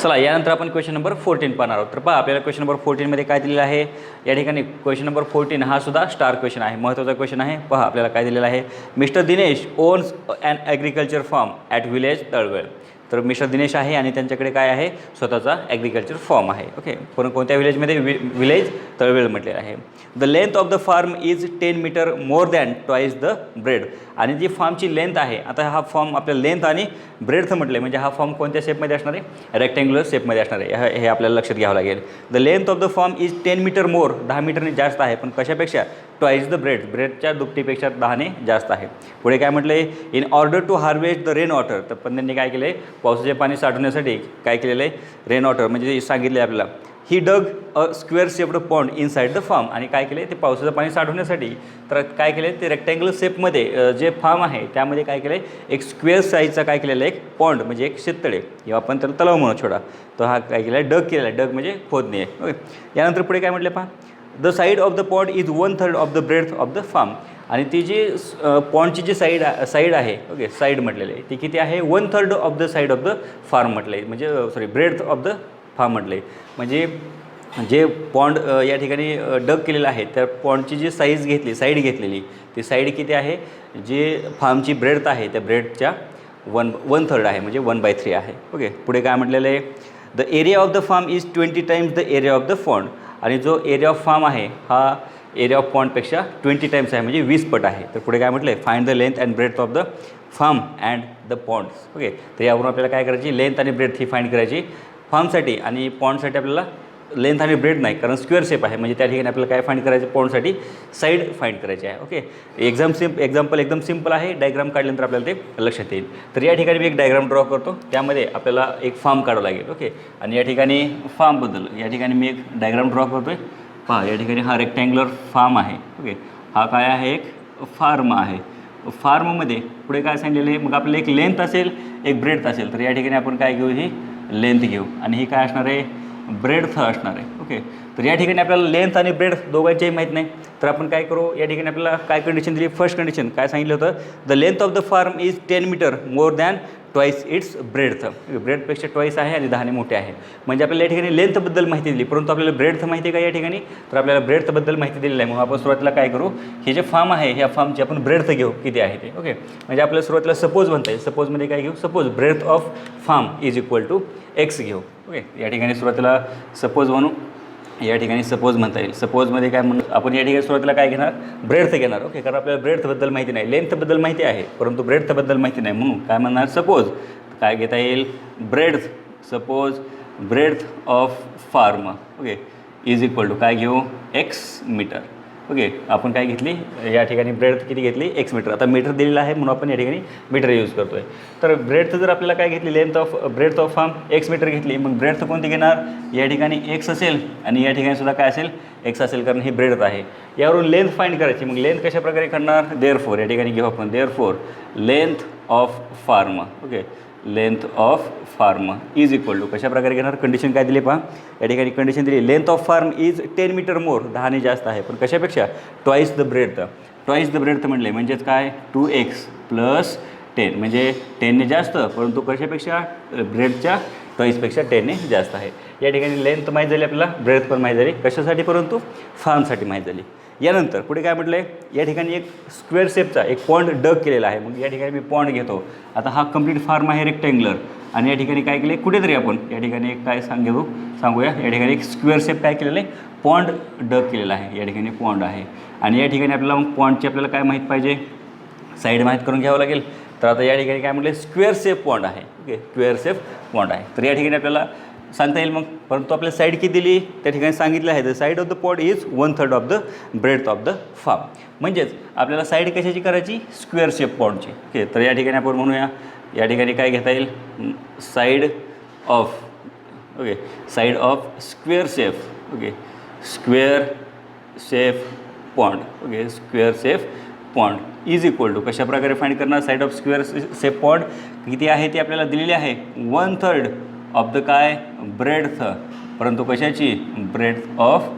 चला यानंतर आपण क्वेश्चन नंबर 14 पाहणार आहोत. तर पहा आपल्याला क्वेश्चन नंबर 14 मध्ये काय दिलेलं आहे. या ठिकाणी क्वेश्चन नंबर 14 हा सुद्धा स्टार क्वेश्चन आहे, महत्त्वाचा क्वेश्चन आहे. पहा आपल्याला काय दिलेलं आहे. Mister Dinesh owns an agriculture farm at village Talwel. तर मिस्टर दिनेश आहे आणि त्यांच्याकडे काय आहे स्वतःचा ॲग्रिकल्चर फार्म आहे. ओके, पण कोणत्या विलेजमध्ये विलेज तळवेळ म्हटलेलं आहे. The length of the farm is 10 metre more than twice the breadth. आणि जी फार्मची लेंथ आहे, आता हा फॉर्म आपल्या लेंथ आणि ब्रेडथ म्हटलं म्हणजे हा फॉर्म कोणत्या शेपमध्ये असणार आहे रेक्टँग्युलर शेपमध्ये असणार आहे. हे आपल्याला लक्षात घ्यावं लागेल. The length of the farm is 10 metre more, 10 मीटरने जास्त आहे, पण कशापेक्षा ट्वाईस द ब्रेडच्या दुपटीपेक्षा 10ने जास्त आहे. पुढे काय म्हटलं आहे. In order to harvest the rain water. तर पण त्यांनी काय केलं आहे पावसाचे पाणी साठवण्यासाठी काय केलेलं आहे रेन वॉटर म्हणजे सांगितले आपल्याला. He dug a square shaped pond inside the farm. आणि काय केले ते पावसाचं पाणी साठवण्यासाठी तर काय केले ते रेक्टँग्युलर शेपमध्ये जे फार्म आहे त्यामध्ये काय केलं एक स्क्वेअर साईजचा काय केलेलं एक पॉन्ड म्हणजे एक शेततळे किंवा आपण त्याला तलाव म्हणू छोटा, तो हा काय केला डग केलेला आहे. डग म्हणजे खोदणे आहे. ओके, यानंतर पुढे काय म्हटलं पहा. The side of the pond is 1/3 of the breadth of the farm. आणि ती जी पॉन्डची जी साईड आहे ओके साईड म्हटलेली आहे ती किती आहे 1/3 of the side of the farm म्हटलं आहे, म्हणजे sorry breadth of the farm म्हटलं आहे. म्हणजे जे पॉन्ड या ठिकाणी डग केलेलं आहे त्या पॉन्डची जी साईड घेतलेली ती साईड किती आहे जे फार्मची ब्रेड्थ आहे त्या ब्रेडच्या 1/3 आहे म्हणजे 1/3 आहे. ओके, पुढे काय म्हटलेलं आहे. The area of the farm is 20 times the area of the pond. आणि जो एरिया ऑफ फार्म आहे हा एरिया ऑफ पॉन्डपेक्षा 20 टाइम्स आहे म्हणजे 20 पट आहे. तर पुढे काय म्हटलं आहे find the length and breadth of the farm and the ponds. Okay, तर यावरून आपल्याला काय करायची लेंथ आणि ब्रेड्थ ही फाइंड करायची फार्मसाठी. आणि पॉन्डसाठी आपल्याला लेंथ आणि ब्रेड नाही कारण स्क्वेअर शेप आहे म्हणजे त्या ठिकाणी आपल्याला काय फाइंड करायचं पॉन्डसाठी साईड फाइंड करायची आहे. ओके, एक्झाम्पल एकदम सिम्पल आहे. डायग्राम काढल्यानंतर आपल्याला ते लक्षात येईल. तर या ठिकाणी मी एक डायग्राम ड्रॉ करतो, त्यामध्ये आपल्याला एक फार्म काढावं लागेल. ओके, आणि या ठिकाणी फार्मबद्दल या ठिकाणी मी एक डायग्राम ड्रॉ करतो आहे. पहा या ठिकाणी हा रेक्टँग्युलर फार्म आहे. ओके, हा काय आहे एक फार्म आहे. फार्ममध्ये पुढे काय सांगितलेलं आहे मग आपल्याला एक लेंथ असेल एक ब्रेड्थ असेल. तर या ठिकाणी आपण काय घेऊ ही लेंथ घेऊ आणि ही काय असणार आहे ब्रेड्थ असणार आहे. ओके, तर या ठिकाणी आपल्याला लेंथ आणि ब्रेड्थ दोघांचेही माहीत नाही तर आपण काय करू या ठिकाणी आपल्याला काय कंडिशन दिली. फर्स्ट कंडिशन काय सांगितलं होतं the length of the farm is 10 metre more than twice its breadth. ब्रेडपेक्षा ट्वाईस आहे आणि 10ने मोठे आहे म्हणजे आपल्याला या ठिकाणी लेंथबद्दल माहिती दिली परंतु आपल्याला ब्रेड्थ माहिती आहे का या ठिकाणी. तर आपल्याला ब्रेड्थबद्दल माहिती दिलेली आहे. मग आपण सुरुवातीला काय करू हे जे फार्म आहे ह्या फार्मची आपण ब्रेड्थ घेऊ किती आहे ते. ओके, म्हणजे आपल्याला सुरुवातीला सपोज म्हणता येईल. सपोजमध्ये काय घेऊ suppose breadth of farm is equal to x घेऊ. ओके, या ठिकाणी सुरुवातीला सपोज म्हणू या ठिकाणी सपोज म्हणता येईल. सपोजमध्ये काय म्हणू आपण या ठिकाणी सुरुवातीला काय घेणार ब्रेड्थ घेणार. ओके, कारण आपल्याला ब्रेड्थबद्दल माहिती नाही लेंथबद्दल माहिती आहे परंतु ब्रेड्थबद्दल माहिती नाही म्हणून काय म्हणणार सपोज काय घेता येईल breadth suppose breadth of farm okay is equal to काय घेऊ एक्स मीटर. ओके, आपण काय घेतली या ठिकाणी ब्रेड्थ किती घेतली एक्स मीटर. आता मीटर दिलेला आहे म्हणून आपण या ठिकाणी मीटर यूज करतो आहे. तर ब्रेड्थ जर आपल्याला काय घेतली breadth of farm x meter घेतली मग ब्रेड्थ कोणती घेणार या ठिकाणी एक्स असेल आणि या ठिकाणी सुद्धा काय असेल एक्स असेल कारण ही ब्रेड्थ आहे. यावरून लेंथ फाइंड करायची मग लेंथ कशा प्रकारे करणार देअरफोर या ठिकाणी घेऊ आपण therefore length of farm. Okay, length of farm is equal to कशा प्रकारे घेणार कंडिशन काय दिली पहा या ठिकाणी कंडिशन दिली length of farm is 10 metre more 10ने जास्त आहे पण कशापेक्षा ट्वाईस द ब्रेड्थ म्हटले म्हणजेच काय 2x + 10 म्हणजे 10ने जास्त परंतु कशापेक्षा ब्रेडच्या ट्वाईसपेक्षा 10ने जास्त आहे. या ठिकाणी लेंथ माहीत झाली आपल्याला ब्रेड्थ पण माहीत झाली कशासाठी परंतु फार्मसाठी माहीत झाली. यानंतर पुढे काय म्हटलं आहे या ठिकाणी एक स्क्वेअर शेपचा एक पॉन्ड डग केलेला आहे. मग या ठिकाणी मी पॉन्ड घेतो. आता हा कंप्लीट फार्म आहे रेक्टँग्युलर आणि या ठिकाणी काय केले कुठेतरी आपण या ठिकाणी एक काय सांगूया या ठिकाणी एक स्क्वेअर शेप काय केलेलं आहे पॉन्ड डग केलेला आहे. या ठिकाणी पॉन्ड आहे आणि या ठिकाणी आपल्याला मग पॉन्डची आपल्याला काय माहीत पाहिजे साईड माहीत करून घ्यावं लागेल. तर आता या ठिकाणी काय म्हटलं, स्क्वेअर शेप पॉन्ड आहे. ओके, स्क्वेअर शेप पॉन्ड आहे. तर या ठिकाणी आपल्याला सांगता येईल मग, परंतु आपल्याला साईड किती दिली त्या ठिकाणी सांगितलं आहे, the side of the pond is 1/3 of the breadth of the farm. म्हणजेच आपल्याला साईड कशाची करायची, स्क्वेअर शेप पॉन्डची. ओके, तर या ठिकाणी आपण म्हणूया, या ठिकाणी काय घेता येईल, side of, okay, side of square shape, okay, square shape pond, okay, square shape pond is equal to कशाप्रकारे फाइंड करणार, side of square shape pond किती आहे ते आपल्याला दिलेली आहे, 1/3 ऑफ द काय, ब्रेड्थ, परंतु कशाची, breadth of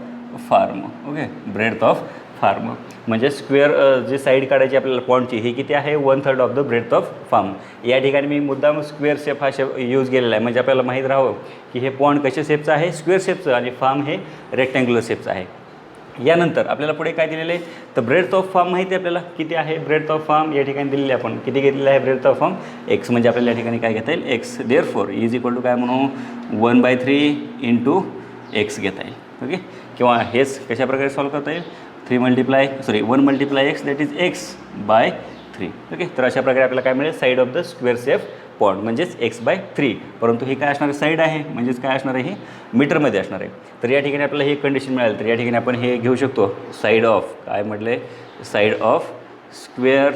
farm. Okay, breadth of farm म्हणजे स्क्वेअर जे साईड काढायची आपल्याला पॉन्डची ही किती आहे, 1/3 of the breadth of farm. या ठिकाणी मी मुद्दाम स्क्वेअर शेप हा शेप यूज केलेला आहे, म्हणजे आपल्याला माहीत राहावं की हे पॉन्ड कशा शेपचं आहे, स्क्वेअर शेपचं, आणि फार्म हे रेक्टँग्युलर शेपचं आहे. यानंतर आपल्याला पुढे काय दिलेलं आहे, तर ब्रेड्थ ऑफ फार्म माहिती आहे आपल्याला किती आहे, ब्रेड्थ ऑफ फार्म या ठिकाणी दिलेली आहे, आपण किती घेतलेलं आहे ब्रेड्थ ऑफ फार्म, एक्स, म्हणजे आपल्याला या ठिकाणी काय घेता येईल, x. Therefore is equal to काय म्हणू, 1/3 इंटू एक्स घेता येईल. ओके, किंवा हेच कशाप्रकारे सॉल्व करता येईल, 1 multiply x that is x by 3. Okay, तर अशा प्रकारे आपल्याला काय मिळेल, side of the square shape pond म्हणजेच x/3. परंतु हे काय असणार आहे, साईड आहे म्हणजेच काय असणार आहे, हे मीटरमध्ये असणार आहे. तर या ठिकाणी आपल्याला हे कंडिशन मिळाली, तर या ठिकाणी आपण हे घेऊ शकतो, साईड ऑफ काय म्हटले, side of square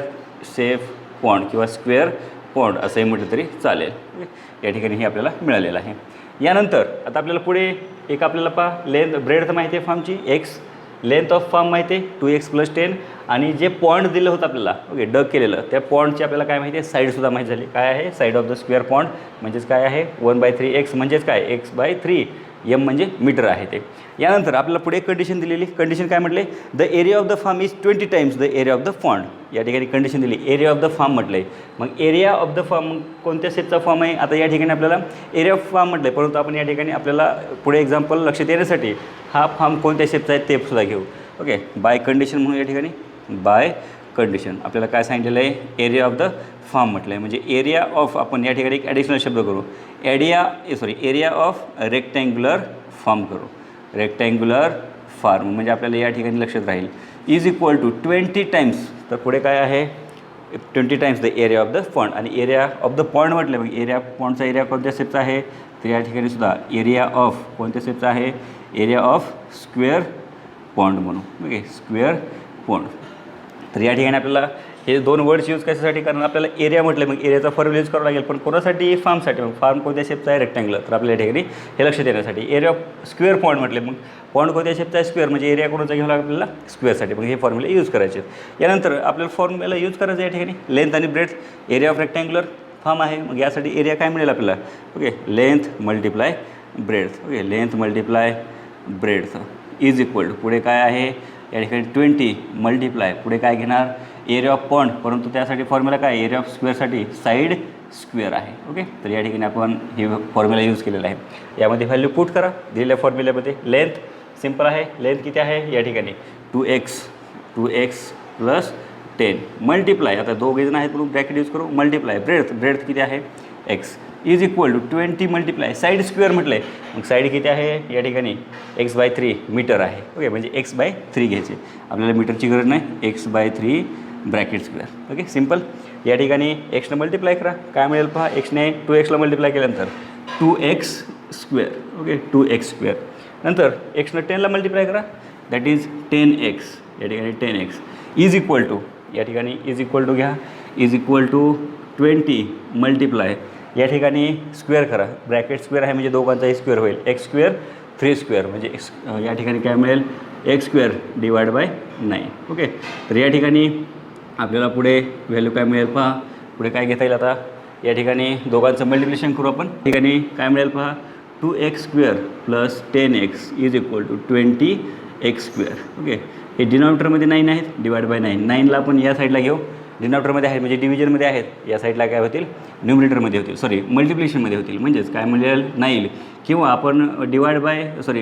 shape pond किंवा स्क्वेअर पॉन्ड असंही म्हटलं तरी चालेल. या ठिकाणी हे आपल्याला मिळालेलं आहे. यानंतर आता आपल्याला पुढे एक आपल्याला लेंथ, ब्रेड्थ माहिती आहे फार्मची एक्स, लेंथ ऑफ फार्म माहिती आहे 2x + 10, आणि जे पॉन्ड दिलं होतं आपल्याला, ओके, डग केलेलं, त्या पॉन्डची आपल्याला काय माहिती आहे, साईडसुद्धा माहीत झाली. काय आहे, side of the square pond म्हणजेच काय आहे, 1/3x म्हणजेच काय, x/3, m म्हणजे मीटर आहे ते. यानंतर आपल्याला पुढे कंडिशन दिलेली, कंडिशन काय म्हटले, the area of the farm is 20 times the area of the pond. या ठिकाणी कंडिशन दिली, एरिया ऑफ द फार्म म्हटलं आहे. मग एरिया ऑफ द फार्म कोणत्या शेपचा फॉर्म आहे, आता या ठिकाणी आपल्याला एरिया ऑफ फार्म म्हटलं आहे, परंतु आपण या ठिकाणी आपल्याला पुढे एक्झाम्पल लक्षात येण्यासाठी हा फार्म कोणत्या शेपचा आहे ते सुद्धा घेऊ. ओके, बाय कंडिशन म्हणून या ठिकाणी बाय कंडिशन आपल्याला काय सांगितलेलं आहे, एरिया ऑफ द फार्म म्हटलं आहे, म्हणजे एरिया ऑफ, आपण या ठिकाणी एक ॲडिशनल शब्द करू, एरिया ऑफ रेक्टँग्युलर फार्म करू, रेक्टँग्युलर फार्म म्हणजे आपल्याला या ठिकाणी लक्षात राहील, इज इक्वल टू 20 टाइम्स, तर पुढे काय आहे, 20 times the area of the pond. आणि एरिया ऑफ द पॉन्ड म्हटलं, मग एरिया पॉन्डचा एरिया कोणत्या शेपचा आहे, तर या ठिकाणी सुद्धा एरिया ऑफ कोणत्या शेपचा आहे, एरिया ऑफ स्क्वेअर पॉन्ड म्हणू. Okay, square pond. तर या ठिकाणी आपल्याला हे दोन वर्ड्स यूज कशासाठी करणार, आपल्याला एरिया म्हटलं मग एरियाचा फॉर्म्युला यूज करावा लागेल, पण कोणासाठी, फार्मसाठी. मग फार्म कोणत्या शेपचा आहे, रेक्टँग्युलर, तर आपल्या ठिकाणी हे लक्षात येण्यासाठी एरिया ऑफ स्क्वेअर पॉन्ड म्हटले, मग पॉन्ड कोणत्या शेपचा आहे, स्क्वेअर, म्हणजे एरिया कोणाचा घ्यावा लागेल आपल्याला, स्क्वेअरसाठी. मग हे फॉर्म्युला यूज करायचे. यानंतर आपल्याला फॉर्म्युला यूज करायचं या ठिकाणी लेंथ आणि breadth, area of rectangular farm आहे, मग यासाठी एरिया काय मिळेल आपल्याला, okay, length multiply breadth. Okay, length multiply breadth is equal to पुढे काय आहे, या ठिकाणी 20 मल्टिप्लाय पुढे काय घेणार, एरिया ऑफ पॉन्ड, परंतु त्यासाठी फॉर्म्युला काय, एरिया ऑफ स्क्वेअरसाठी साईड स्क्वेअर आहे. ओके, तर या ठिकाणी आपण हे फॉर्म्युला यूज केलेला आहे. यामध्ये व्हॅल्यू पुट करा दिलेल्या फॉर्म्युल्यामध्ये. लेंथ सिम्पल आहे, लेंथ किती आहे, या ठिकाणी 2x + 10 मल्टिप्लाय, आता दोघे जण आहेत म्हणून ब्रॅकेट यूज करू, मल्टिप्लाय ब्रेड्थ किती आहे, x is equal to 20 multiply side square म्हटलं आहे, मग साईड किती आहे, या ठिकाणी x/3 मीटर आहे. ओके, म्हणजे x/3 घ्यायचे, आपल्याला मीटरची गरज नाही, x/3 bracket square. Okay, simple. या ठिकाणी एक्सनं मल्टिप्लाय करा, काय मिळेल पहा, एक्सने 2x ला मल्टिप्लाय केल्यानंतर 2x². Okay, 2x². नंतर एक्सनं 10 ला मल्टिप्लाय करा, दॅट इज 10x. या ठिकाणी 10x इज इक्वल टू, या ठिकाणी इज इक्वल टू घ्या, इज इक्वल टू 20 मल्टिप्लाय, या ठिकाणी स्क्वेअर करा, ब्रॅकेट स्क्वेअर आहे म्हणजे दोघांचाही स्क्वेअर होईल, x² 3² म्हणजे या ठिकाणी काय मिळेल, x² / 9. ओके, तर या ठिकाणी आपल्याला पुढे व्हॅल्यू काय मिळेल पहा, पुढे काय घेता येईल, आता या ठिकाणी दोघांचं मल्टिप्लिकेशन करू आपण. या ठिकाणी काय मिळेल पहा, 2x² + 10x is equal to 20x². Okay, हे डिनॉमिनेटरमध्ये 9 आहेत, / 9. 9ला आपण या साईडला घेऊ, डिनॉमिनेटरमध्ये आहे म्हणजे डिव्हिजनमध्ये आहेत, या साईडला काय होतील, न्यूमरेटरमध्ये होतील, मल्टिप्लिकेशनमध्ये होतील, म्हणजेच काय मिळेल 9, किंवा आपण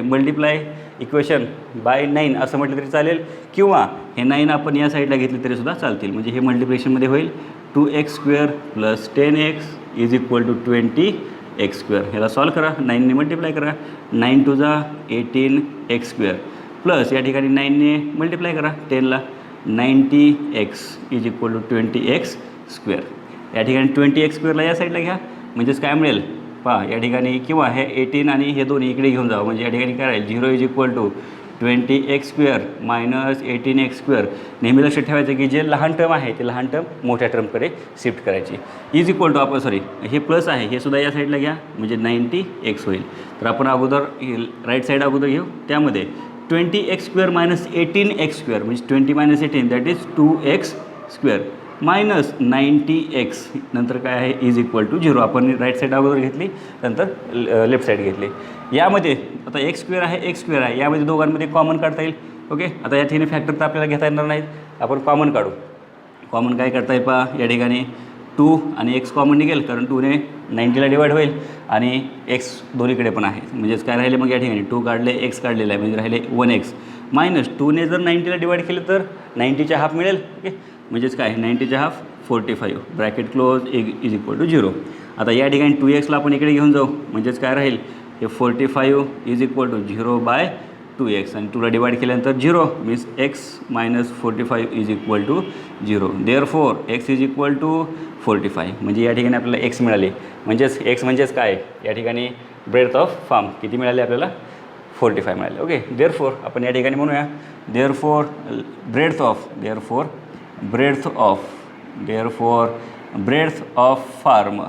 मल्टिप्लाय इक्वेशन बाय 9 असं म्हटलं तरी चालेल, किंवा हे 9 आपण या साईडला घेतले तरीसुद्धा चालतील, म्हणजे हे मल्टिप्लिकेशनमध्ये होईल. 2x² + 10x is equal to 20x². ह्याला सॉल्व करा, 9ने मल्टिप्लाय करा, 9 × 2 = 18x², प्लस या ठिकाणी 9ने मल्टिप्लाय करा 10ला, 90x is equal to 20x square. या ठिकाणी 20x स्क्वेअरला या साईडला घ्या म्हणजेच काय मिळेल पहा या ठिकाणी, किंवा हे 18 आणि हे दोन्ही इकडे घेऊन जावं म्हणजे या ठिकाणी काय राहील 0 is equal to 20x square minus 18x square. नेहमी लक्षात ठेवायचं की जे लहान टर्म आहे ते लहान टर्म मोठ्या टर्मकडे शिफ्ट करायची. इज इक्वल टू आपण सॉरी हे प्लस आहे हे सुद्धा या साईडला घ्या म्हणजे 90x होईल. तर आपण अगोदर राईट साईड अगोदर घेऊ. त्यामध्ये 20x square minus 18x square म्हणजे 20 minus 18 that is 2x square minus 90x नंतर काय आहे इज इक्वल टू 0. आपण राईट साईड अगोदर घेतली नंतर लेफ्ट साईड घेतली. यामध्ये आता एक्स स्क्वेअर आहे एक्स स्क्वेअर आहे यामध्ये दोघांमध्ये कॉमन काढता येईल. ओके, आता या ठिकाणी फॅक्टर तर आपल्याला घेता येणार नाहीत, आपण कॉमन काढू. कॉमन काय करता येईल पहा या ठिकाणी 2 आणि एक्स कॉमन निघेल कारण 2ने 90ला डिवाईड होईल आणि एक्स दोन्हीकडे पण आहे म्हणजेच काय राहिले मग या ठिकाणी 2 काढले एक्स काढलेला आहे म्हणजे राहिले 1x मायनस 2ने जर 90ला डिवाईड केलं तर 90च्या हाफ मिळेल. ओके, म्हणजेच काय 90च्या half 45 bracket close is equal to 0. आता या ठिकाणी 2xला आपण इकडे घेऊन जाऊ म्हणजेच काय राहील हे 45 इज इक्वल टू 0/2x आणि 2ला डिवाईड केल्यानंतर 0 means x minus 45 is equal to 0. Therefore x is equal to 45 म्हणजे या ठिकाणी आपल्याला x मिळाले. म्हणजेच x म्हणजेच काय या ठिकाणी ब्रेड्थ ऑफ फॉर्म किती मिळाले आपल्याला 45 मिळाले. ओके, देअरफॉर आपण या ठिकाणी म्हणूया therefore breadth of farm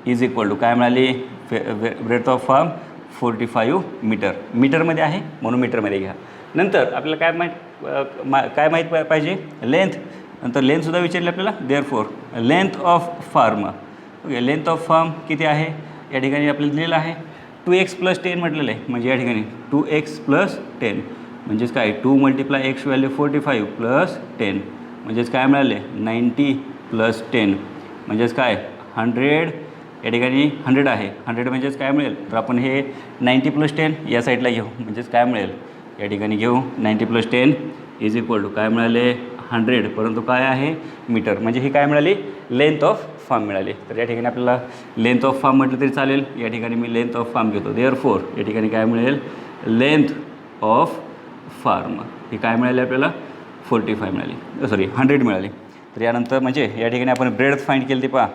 is equal to काय मिळाली ब्रेड्थ ऑफ फार्म 45 मीटर. मीटरमध्ये आहे म्हणून मीटरमध्ये घ्या. नंतर आपल्याला काय माहीत पाहिजे लेंथ. नंतर लेंथसुद्धा विचारली आपल्याला. Therefore length of farm. Okay, length of farm किती आहे या ठिकाणी आपल्याला दिलेलं आहे 2x + 10 म्हटलेलं आहे म्हणजे या ठिकाणी 2x + 10 म्हणजेच काय 2 × x व्हॅल्यू 45 + 10 म्हणजेच काय मिळाले 90 + 10 म्हणजेच काय 100. या ठिकाणी 100 आहे 100 म्हणजेच काय मिळेल तर आपण हे 90 + 10 या साईडला घेऊ म्हणजेच काय मिळेल या ठिकाणी घेऊ 90 + 10 इज इक्वल टू काय मिळाले 100 परंतु काय आहे मीटर म्हणजे ही काय मिळाली लेंथ ऑफ फार्म मिळाली. तर या ठिकाणी आपल्याला लेंथ ऑफ फार्म म्हटलं तरी चालेल. या ठिकाणी मी लेंथ ऑफ फार्म घेतो. देअरफॉर या ठिकाणी काय मिळेल लेंथ ऑफ फार्म ही काय मिळाली आपल्याला 45 मिळाली सॉरी 100 मिळाली. तर यानंतर म्हणजे या ठिकाणी आपण ब्रेड्थ फाईंड केली ती पहा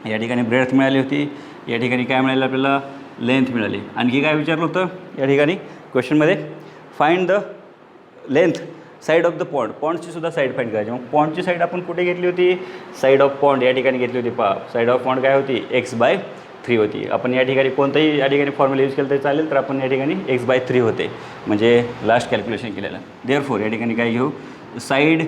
या ठिकाणी ब्रेड्थ मिळाली होती. या ठिकाणी काय मिळालं आपल्याला लेंथ मिळाली. आणखी काय विचारलं होतं या ठिकाणी क्वेश्चनमध्ये find the length side of the pond. पॉन्डची सुद्धा साईड फाईंड करायची. मग पॉन्डची साईड आपण कुठे घेतली होती साईड ऑफ पॉन्ड या ठिकाणी घेतली होती पहा. साईड ऑफ पॉन्ड काय होती x/3 होती. आपण या ठिकाणी कोणतंही या ठिकाणी फॉर्म्युला यूज केलं तरी चालेल. तर आपण या ठिकाणी x/3 होते म्हणजे लास्ट कॅल्क्युलेशन केलेलं. देअरफॉर या ठिकाणी काय घेऊ side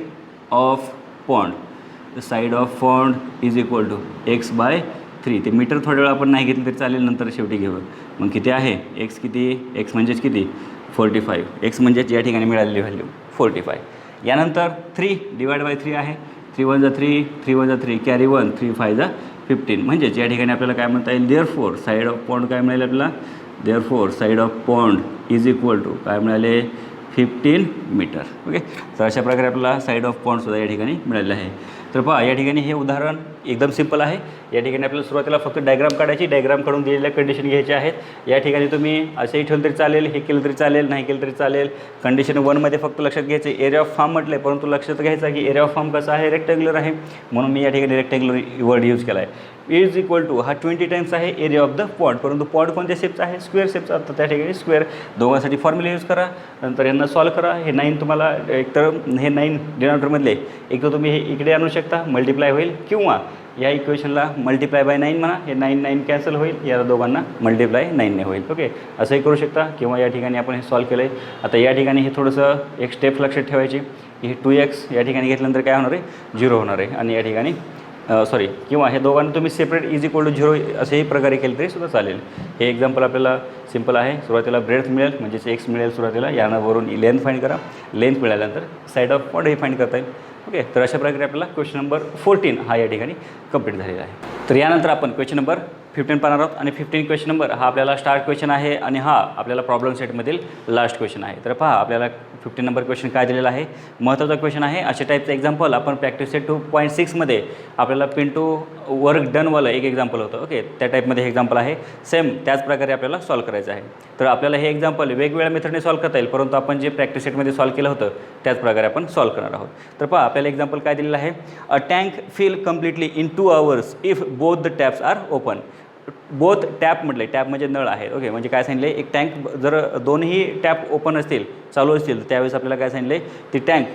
of pond. Side of pond is equal to x/3. ते मीटर थोड्या वेळ आपण नाही घेतलं तरी चालेल नंतर शेवटी घेऊ. मग किती आहे x किती x म्हणजेच किती 45 x म्हणजेच या ठिकाणी मिळालेली व्हॅल्यू 45. यानंतर 3 / 3 आहे 3 × 1 = 3 3 × 1 = 3 कॅरी 1 3 × 5 = 15 म्हणजेच या ठिकाणी आपल्याला काय म्हणता येईल देअरफॉर साईड ऑफ पॉन्ड काय मिळाले आपल्याला therefore side of pond is equal to काय मिळाले 15 मीटर. ओके, तर अशा प्रकारे आपल्याला साईड ऑफ पॉन्डसुद्धा या ठिकाणी मिळालेलं आहे. तर पहा या ठिकाणी हे उदाहरण एकदम सिंपल आहे. या ठिकाणी आपल्याला सुरुवातीला फक्त डायग्राम काढायची. डायग्राम काढून दिलेल्या कंडिशन घ्यायच्या आहेत. या ठिकाणी तुम्ही असेही ठेवलं तरी चालेल हे केलं तरी चालेल नाही केलं तरी चालेल. कंडिशन 1मध्ये फक्त लक्षात घ्यायचं एरिया ऑफ फार्म म्हटलं आहे परंतु लक्षात घ्यायचं की एरिया ऑफ फार्म कसा आहे रेक्टँग्युलर आहे म्हणून मी या ठिकाणी रेक्टँग्युलर वर्ड यूज केला आहे. इज इक्वल टू हा 20 टाइम्स आहे एरिया ऑफ द पॉन्ड परंतु पॉन्ड कोणत्या शेपचा आहे स्क्वेअर शेपचा. तर त्या ठिकाणी स्क्वेअर दोघांसाठी फॉर्म्युला यूज करा. नंतर यांना सॉल्व करा. हे 9 तुम्हाला एकतर हे 9 डिनॉमिनेटरमधले एक तर तुम्ही हे इकडे आणू शकता मल्टिप्लाय होईल किंवा या इक्वेशनला ×9 म्हणा. हे 9 कॅन्सल होईल या दोघांना × 9ने होईल. ओके, असंही करू शकता किंवा या ठिकाणी आपण हे सॉल्व केलं आहे. आता या ठिकाणी हे थोडंसं एक स्टेप लक्षात ठेवायची हे 2x या ठिकाणी घेतल्यानंतर काय होणार आहे 0 होणार आहे आणि या ठिकाणी सॉरी किंवा हे दोघांना तुम्ही सेपरेट इज इक्वल टू 0 असेही प्रकारे केलं तरी सुद्धा चालेल. हे एक्झाम्पल आपल्याला सिंपल आहे. सुरुवातीला ब्रेड्थ मिळेल म्हणजेच x मिळेल सुरुवातीला यावरून लेंथ फाईंड करा. लेंथ मिळाल्यानंतर साईड ऑफ पॉन्ड हे फाईंड करता येईल. ओके, तर अशा प्रकारे आपल्याला क्वेश्चन नंबर 14 हा या ठिकाणी कंप्लीट झालेला आहे. तर यानंतर आपण क्वेश्चन नंबर 15 पाहणार आहोत आणि 15 क्वेश्चन नंबर हा आपल्याला स्टार्ट क्वेश्चन आहे आणि हा आपल्याला प्रॉब्लेम सेटमधील लास्ट क्वेश्चन आहे. तर पहा आपल्याला 15 नंबर क्वेश्चन काय दिलेला आहे, महत्त्वाचा क्वेश्चन आहे. अशा टाईपचं एक्झाम्पल आपण प्रॅक्टिस सेट 2.6मध्ये आपल्याला पिंटू वर्क डनवालं एक एक्झाम्पल होतं. ओके, त्या टाईपमध्ये हे एक्झाम्पल आहे. सेम त्याच प्रकारे आपल्याला सॉल्व करायचं आहे. तर आपल्याला हे एक्झाम्पल वेगवेगळ्या मेथडने सॉल्व करता येईल, परंतु आपण जे प्रॅक्टिस सेटमध्ये सॉल्व केलं होतं त्याच प्रकारे आपण सॉल्व करणार आहोत. तर पहा आपल्याला एक्झाम्पल काय दिलेलं आहे, a tank fill completely in 2 hours if both the taps are open. Both tap म्हटले, टॅप म्हणजे नळ आहे. ओके, म्हणजे काय सांगितले, एक टँक जर दोन्ही टॅप ओपन असतील, चालू असतील, तर त्यावेळेस आपल्याला काय सांगितले, ती टँक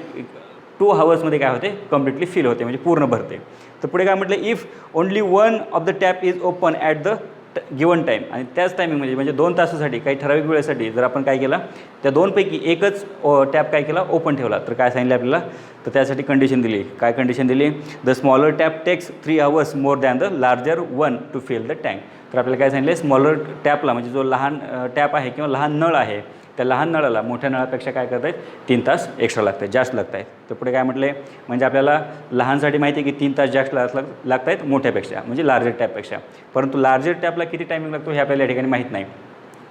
2 hours काय होते, कम्प्लिटली फिल होते, म्हणजे पूर्ण भरते. तर पुढे काय म्हटलं, if only one of the tap is open at the given time. आणि त्याच टायमिंगमध्ये म्हणजे 2 तासासाठी, काही ठराविक वेळेसाठी जर आपण काय केला, त्या दोनपैकी एकच टॅप काय केला, ओपन ठेवला, तर काय सांगितलं आपल्याला, तर त्यासाठी कंडिशन दिली. काय कंडिशन दिली, the smaller tap takes 3 hours more than the larger one to fill the tank. तर आपल्याला काय सांगितलं, स्मॉलर टॅपला म्हणजे जो लहान टॅप आहे किंवा लहान नळ आहे, त्या लहान नळाला मोठ्या नळापेक्षा काय करत आहेत, 3 तास एक्स्ट्रा लागत आहेत, जास्त लागत आहेत. तर पुढे काय म्हटले, म्हणजे आपल्याला लहानसाठी माहिती आहे की 3 तास जास्त लागत आहेत मोठ्यापेक्षा, म्हणजे लार्जर टॅपपेक्षा. परंतु लार्जर टॅपला किती टायमिंग लागतो हे आपल्याला या ठिकाणी माहीत नाही.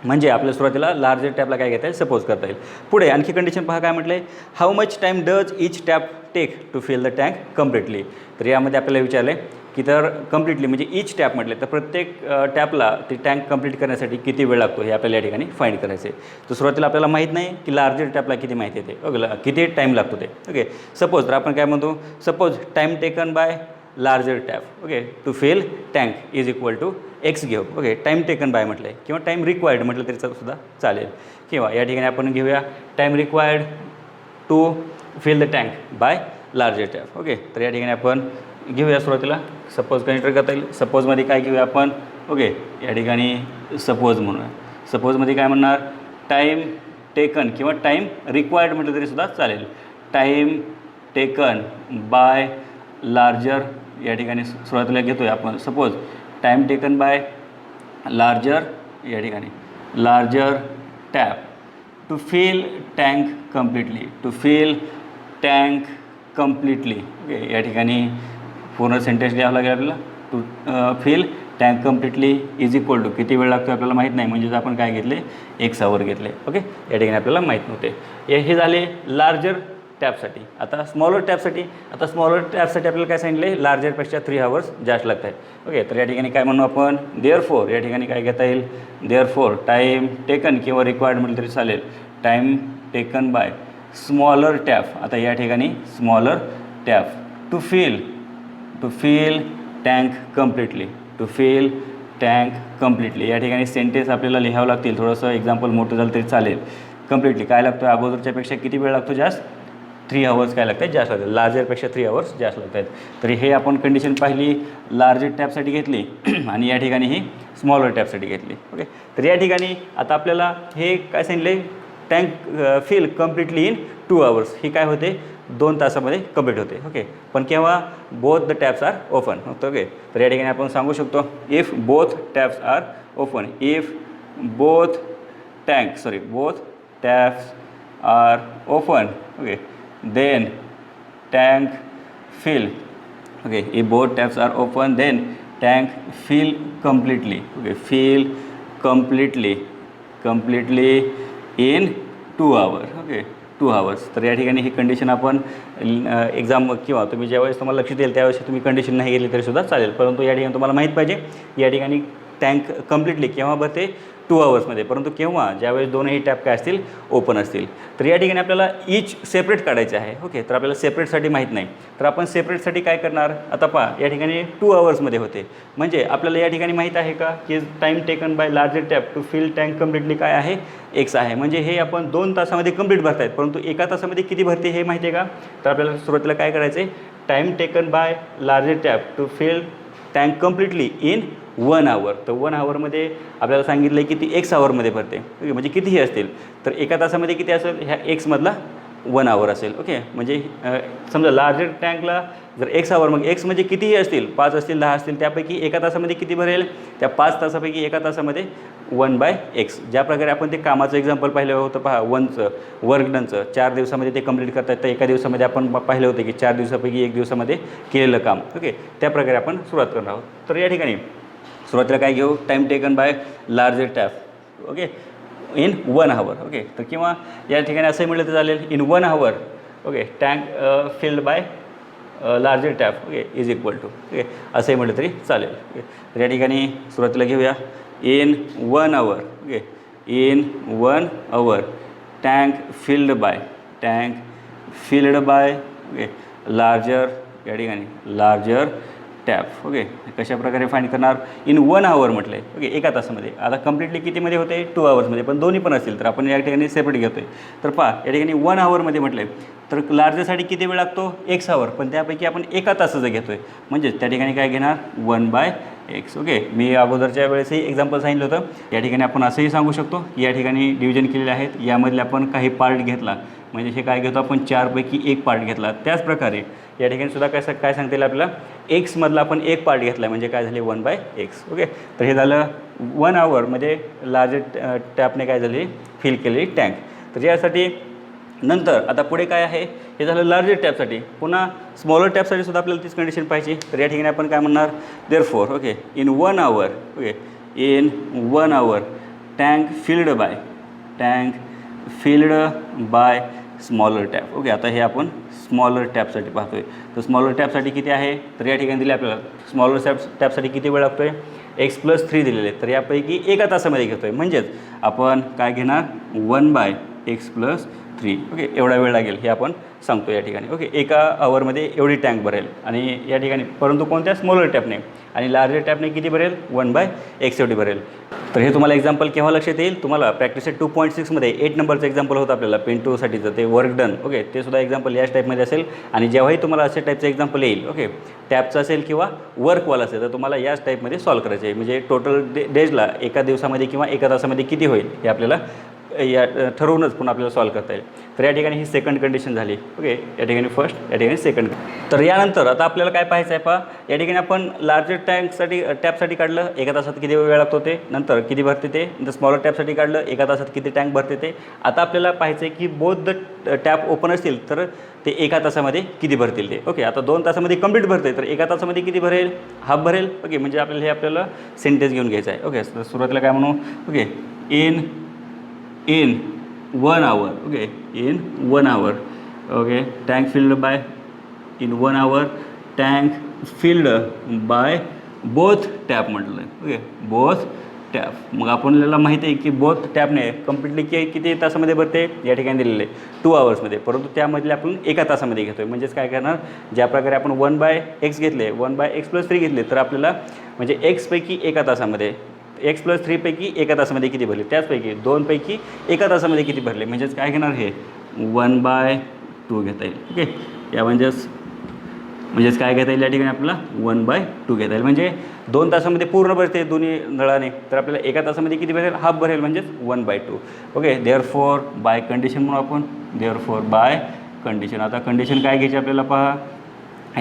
म्हणजे आपल्या सुरुवातीला लार्जर टॅपला काय घेता येईल, सपोज करता येईल. पुढे आणखी कंडिशन पहा काय म्हटले, how much time does each tap take to fill the tank completely. तर यामध्ये आपल्याला विचारले की तर कम्प्लिटली म्हणजे इच टॅप म्हटले तर प्रत्येक टॅपला ती टँक कंप्लीट करण्यासाठी किती वेळ लागतो हे आपल्याला या ठिकाणी फाईंड करायचे. तर सुरुवातीला आपल्याला माहीत नाही की लार्जर टॅपला किती माहिती येते, ओके, किती टाईम लागतो ते. ओके, सपोज तर आपण काय म्हणतो, suppose time taken by larger tap, okay, to fill tank is equal to x घेऊ. ओके, टाईम टेकन बाय म्हटलं आहे किंवा टाईम रिक्वायर्ड म्हटलं तरी सुद्धा चालेल. किंवा या ठिकाणी आपण घेऊया time required to fill the tank by larger tap. Okay, तर या ठिकाणी आपण घेऊया सुरुवातीला सपोज कन्सिडर करता येईल. सपोजमध्ये काय घेऊया आपण, ओके, या ठिकाणी सपोज म्हणूया. सपोजमध्ये काय म्हणणार, टाईम टेकन किंवा टाईम रिक्वायर्ड म्हटलं तरी सुद्धा चालेल. टाईम टेकन बाय लार्जर या ठिकाणी सुरुवातीला घेतो आहे आपण. Suppose time taken by larger या ठिकाणी larger tap to fill tank completely, to fill tank completely. Okay, या ठिकाणी पूर्ण सेंटेन्स लिहावं लागेल आपल्याला. To fill tank completely is equal to किती वेळ लागतो आपल्याला माहीत नाही, म्हणजेच आपण काय घेतले, 1 hour घेतले. ओके, या ठिकाणी आपल्याला माहीत नव्हते. हे झाले लार्जर टॅपसाठी. आता स्मॉलर टॅपसाठी, आपल्याला काय सांगितले, लार्जरपेक्षा 3 hours जास्त लागत आहेत. ओके, तर या ठिकाणी काय म्हणू आपण, देअरफॉर या ठिकाणी काय घेता येईल, देअरफॉर टाईम टेकन किंवा रिक्वायर्ड म्हटलं तरी चालेल, time taken by smaller tap. आता या ठिकाणी smaller tap to fill tank completely, to fill tank completely. या ठिकाणी सेंटेन्स आपल्याला लिहावं लागतील, थोडंसं एक्झाम्पल मोठं झालं तरी चालेल. कम्प्लिटली काय लागतो, अगोदरच्यापेक्षा किती वेळ लागतो, जास्त, 3 hours काय लागतात, जास्त लागतात, लार्जरपेक्षा 3 hours जास्त लागत आहेत. तरी हे आपण कंडिशन पाहिली, लार्जर टॅपसाठी घेतली आणि या ठिकाणी ही स्मॉलर टॅपसाठी घेतली. ओके, तर या ठिकाणी आता आपल्याला हे काय सांगितले, tank fill completely in 2 hours, ही काय होते, 2 तासामध्ये कंप्लीट होते. ओके, पण केव्हा, both the taps are open. Okay, तर या ठिकाणी आपण सांगू शकतो, if both taps are open, if both taps are open. Okay, then tank fill. Okay, if both taps are open then tank fill completely. Okay, fill completely in 2 hours. Okay, 2 hours. तर या ठिकाणी ही condition आपण exam किंवा तुम्ही ज्यावेळेस तुम्हाला लक्ष देईल त्यावेळेस तुम्ही कंडिशन नाही घेतली तरी सुद्धा चालेल, परंतु या ठिकाणी तुम्हाला माहीत पाहिजे या ठिकाणी टँक कम्प्लिटली केव्हा भरते, 2 hours, परंतु केव्हा, ज्यावेळेस दोनही टॅप काय असतील, ओपन असतील. तर या ठिकाणी आपल्याला इच सेपरेट काढायचे आहे. ओके, तर आपल्याला सेपरेटसाठी माहीत नाही, तर आपण सेपरेटसाठी काय करणार, आता पहा या ठिकाणी 2 hours होते, म्हणजे आपल्याला या ठिकाणी माहीत आहे का की time taken by larger tap to fill tank completely काय आहे, एक्स आहे. म्हणजे हे आपण 2 तासामध्ये कंप्लीट भरत आहेत, परंतु 1 तासामध्ये किती भरते हे माहिती आहे का. तर आपल्याला सुरुवातीला काय करायचं आहे, time taken by larger tap to fill tank completely in 1 hour. तर 1 hour आपल्याला सांगितलं आहे की ती एक्स आवरमध्ये भरते. ओके, म्हणजे कितीही असतील, तर 1 तासामध्ये किती असेल, ह्या एक्समधला 1 hour असेल. ओके, म्हणजे समजा लार्जर टँकला जर एक्स आवर, मग एक्स म्हणजे कितीही असतील, 5 असतील, 10 असतील, त्यापैकी 1 तासामध्ये किती भरेल, त्या 5 तासापैकी 1 तासामध्ये 1/x. ज्या प्रकारे आपण ते कामाचं एक्झाम्पल पाहिलं होतं, पहा, वर्क डनचं 4 दिवसामध्ये ते कंप्लीट करतात, तर एका दिवसामध्ये आपण पाहिलं होतं की 4 दिवसापैकी 1 दिवसामध्ये केलेलं काम. ओके, त्या प्रकारे आपण सुरुवात करणार आहोत. तर या ठिकाणी सुरुवातीला काय घेऊ, time taken by larger tap, okay, in 1 hour, okay. तर किंवा या ठिकाणी असंही म्हटलं तर चालेल, in 1 hour, okay, tank filled by larger tap, okay, is equal to, okay, असंही म्हटलं तरी चालेल, ओके. तर या ठिकाणी सुरुवातीला घेऊया, in 1 hour, okay, in 1 hour tank filled bye okay larger, या ठिकाणी लार्जर टॅप, ओके. कशा प्रकारे फाइंड करणार, इन 1 hour म्हटलं आहे, ओके, एका तासामध्ये. आता कम्प्लिटली कितीमध्ये होते, 2 hours, पण दोन्ही पण असतील तर आपण या ठिकाणी सेपरेट घेतो आहे. तर पहा या ठिकाणी 1 hour म्हटलं आहे, तर लार्जरसाठी किती वेळ लागतो, x hour, पण त्यापैकी आपण एका तासाचं घेतो आहे, म्हणजेच त्या ठिकाणी काय घेणार 1/x, ओके. मी अगोदरच्या वेळेसही एक्झाम्पल सांगितलं होतं. या ठिकाणी आपण असंही सांगू शकतो, या ठिकाणी डिव्हिजन केलेले आहेत, यामधले आपण काही पार्ट घेतला, म्हणजे हे काय घेतो आपण 4 पैकी 1 पार्ट घेतला. त्याचप्रकारे या ठिकाणी सुद्धा काय सांगता येईल आपल्याला, एक्समधला आपण 1 पार्ट घेतला, म्हणजे काय झाले 1/x, ओके. तर हे झालं 1 hour मध्ये लार्जर टॅपने काय झाली, फिल केलेली टँक. तर यासाठी नंतर आता पुढे काय आहे, हे झालं लार्जर टॅपसाठी. पुन्हा स्मॉलर टॅपसाठी सुद्धा आपल्याला तीच कंडिशन पाहिजे. तर या ठिकाणी आपण काय म्हणणार, therefore, okay, in 1 hour, okay, in 1 hour tank filled bye smaller tap, okay. आता हे आपण स्मॉलर टॅपसाठी पाहतोय. तर स्मॉलर टॅपसाठी किती आहे, तर या ठिकाणी दिले आपल्याला स्मॉलर टॅपसाठी किती वेळ लागतो आहे, x+3 दिलेले. तर यापैकी एका तासामध्ये घेतो आहे, म्हणजेच आपण काय घेणार 1/x+3, ओके, एवढा वेळ लागेल हे आपण सांगतो या ठिकाणी, ओके. एका आवरमध्ये एवढी टँक भरेल, आणि या ठिकाणी परंतु कोणत्या स्मॉलर टॅपने, आणि लार्जर टॅपने किती भरेल 1/x एवढी भरेल. तर हे तुम्हाला एक्झाम्पल केव्हा लक्षात येईल, तुम्हाला प्रॅक्टिस 2.6मध्ये 8 नंबरचं एक्झाम्पल होतं आपल्याला पेन 2साठीचं, ते वर्क डन, ओके. ते सुद्धा एक्झाम्पल याच टाईपमध्ये असेल. आणि जेव्हाही तुम्हाला अशा टाईपचं एक्झाम्पल येईल, ओके, टॅपचं असेल किंवा वर्कवाला असेल, तर तुम्हाला याच टाईपमध्ये सॉल्व करायचं आहे. म्हणजे टोटल डेजला एका दिवसामध्ये किंवा एका तासामध्ये किती होईल हे आपल्याला या ठरवूनच पण आपल्याला सॉल्व करता येईल. तर या ठिकाणी ही सेकंड कंडिशन झाली, ओके. या ठिकाणी फर्स्ट, या ठिकाणी सेकंड. तर यानंतर आता आपल्याला काय पाहायचं आहे, पहा या ठिकाणी आपण लार्जर टॅपसाठी काढलं, एका तासात किती वेळ लागतो ते, नंतर किती भरते ते, नंतर स्मॉलर टॅपसाठी काढलं, एका तासात किती टँक भरते ते. आता आपल्याला पाहायचं आहे की बोथ द टॅप ओपन असतील तर ते एका तासामध्ये किती भरतील ते, ओके. आता 2 तासामध्ये कंप्लीट भरते, तर एका तासामध्ये किती भरेल, हाफ भरेल, ओके. म्हणजे आपल्याला सेंटेन्स घेऊन घ्यायचं आहे, ओके. तर सुरुवातीला काय म्हणू, okay, in 1 hour, okay, in 1 hour, okay, tank filled by, in 1 hour tank filled by both tap म्हटलं आहे, ओके, both टॅप. मग आपल्याला माहिती आहे की बोथ टॅपने कम्प्लिटली किती तासामध्ये भरते, या ठिकाणी दिलेले 2 hours, परंतु त्यामधले आपण एका तासामध्ये घेतो आहे. म्हणजेच काय करणार, ज्या प्रकारे आपण 1/x घेतले, 1/x+3 घेतले, तर आपल्याला म्हणजे x पैकी एका तासामध्ये, x+3 पैकी एका तासामध्ये किती भरले, त्याचपैकी 2 पैकी एका तासामध्ये किती भरले, म्हणजेच काय घेणार, हे 1/2 घेता येईल, ओके. या म्हणजेच काय घेता येईल, या ठिकाणी आपल्याला 1/2 घेता येईल. म्हणजे 2 तासामध्ये पूर्ण भरते दोन्ही नळाने, तर आपल्याला एका तासामध्ये किती भरेल, हाफ भरेल, म्हणजेच 1/2, ओके. देअरफॉर बाय कंडिशन म्हणून आपण, देअरफॉर बाय कंडिशन. आता कंडिशन काय घ्यायची आपल्याला, पहा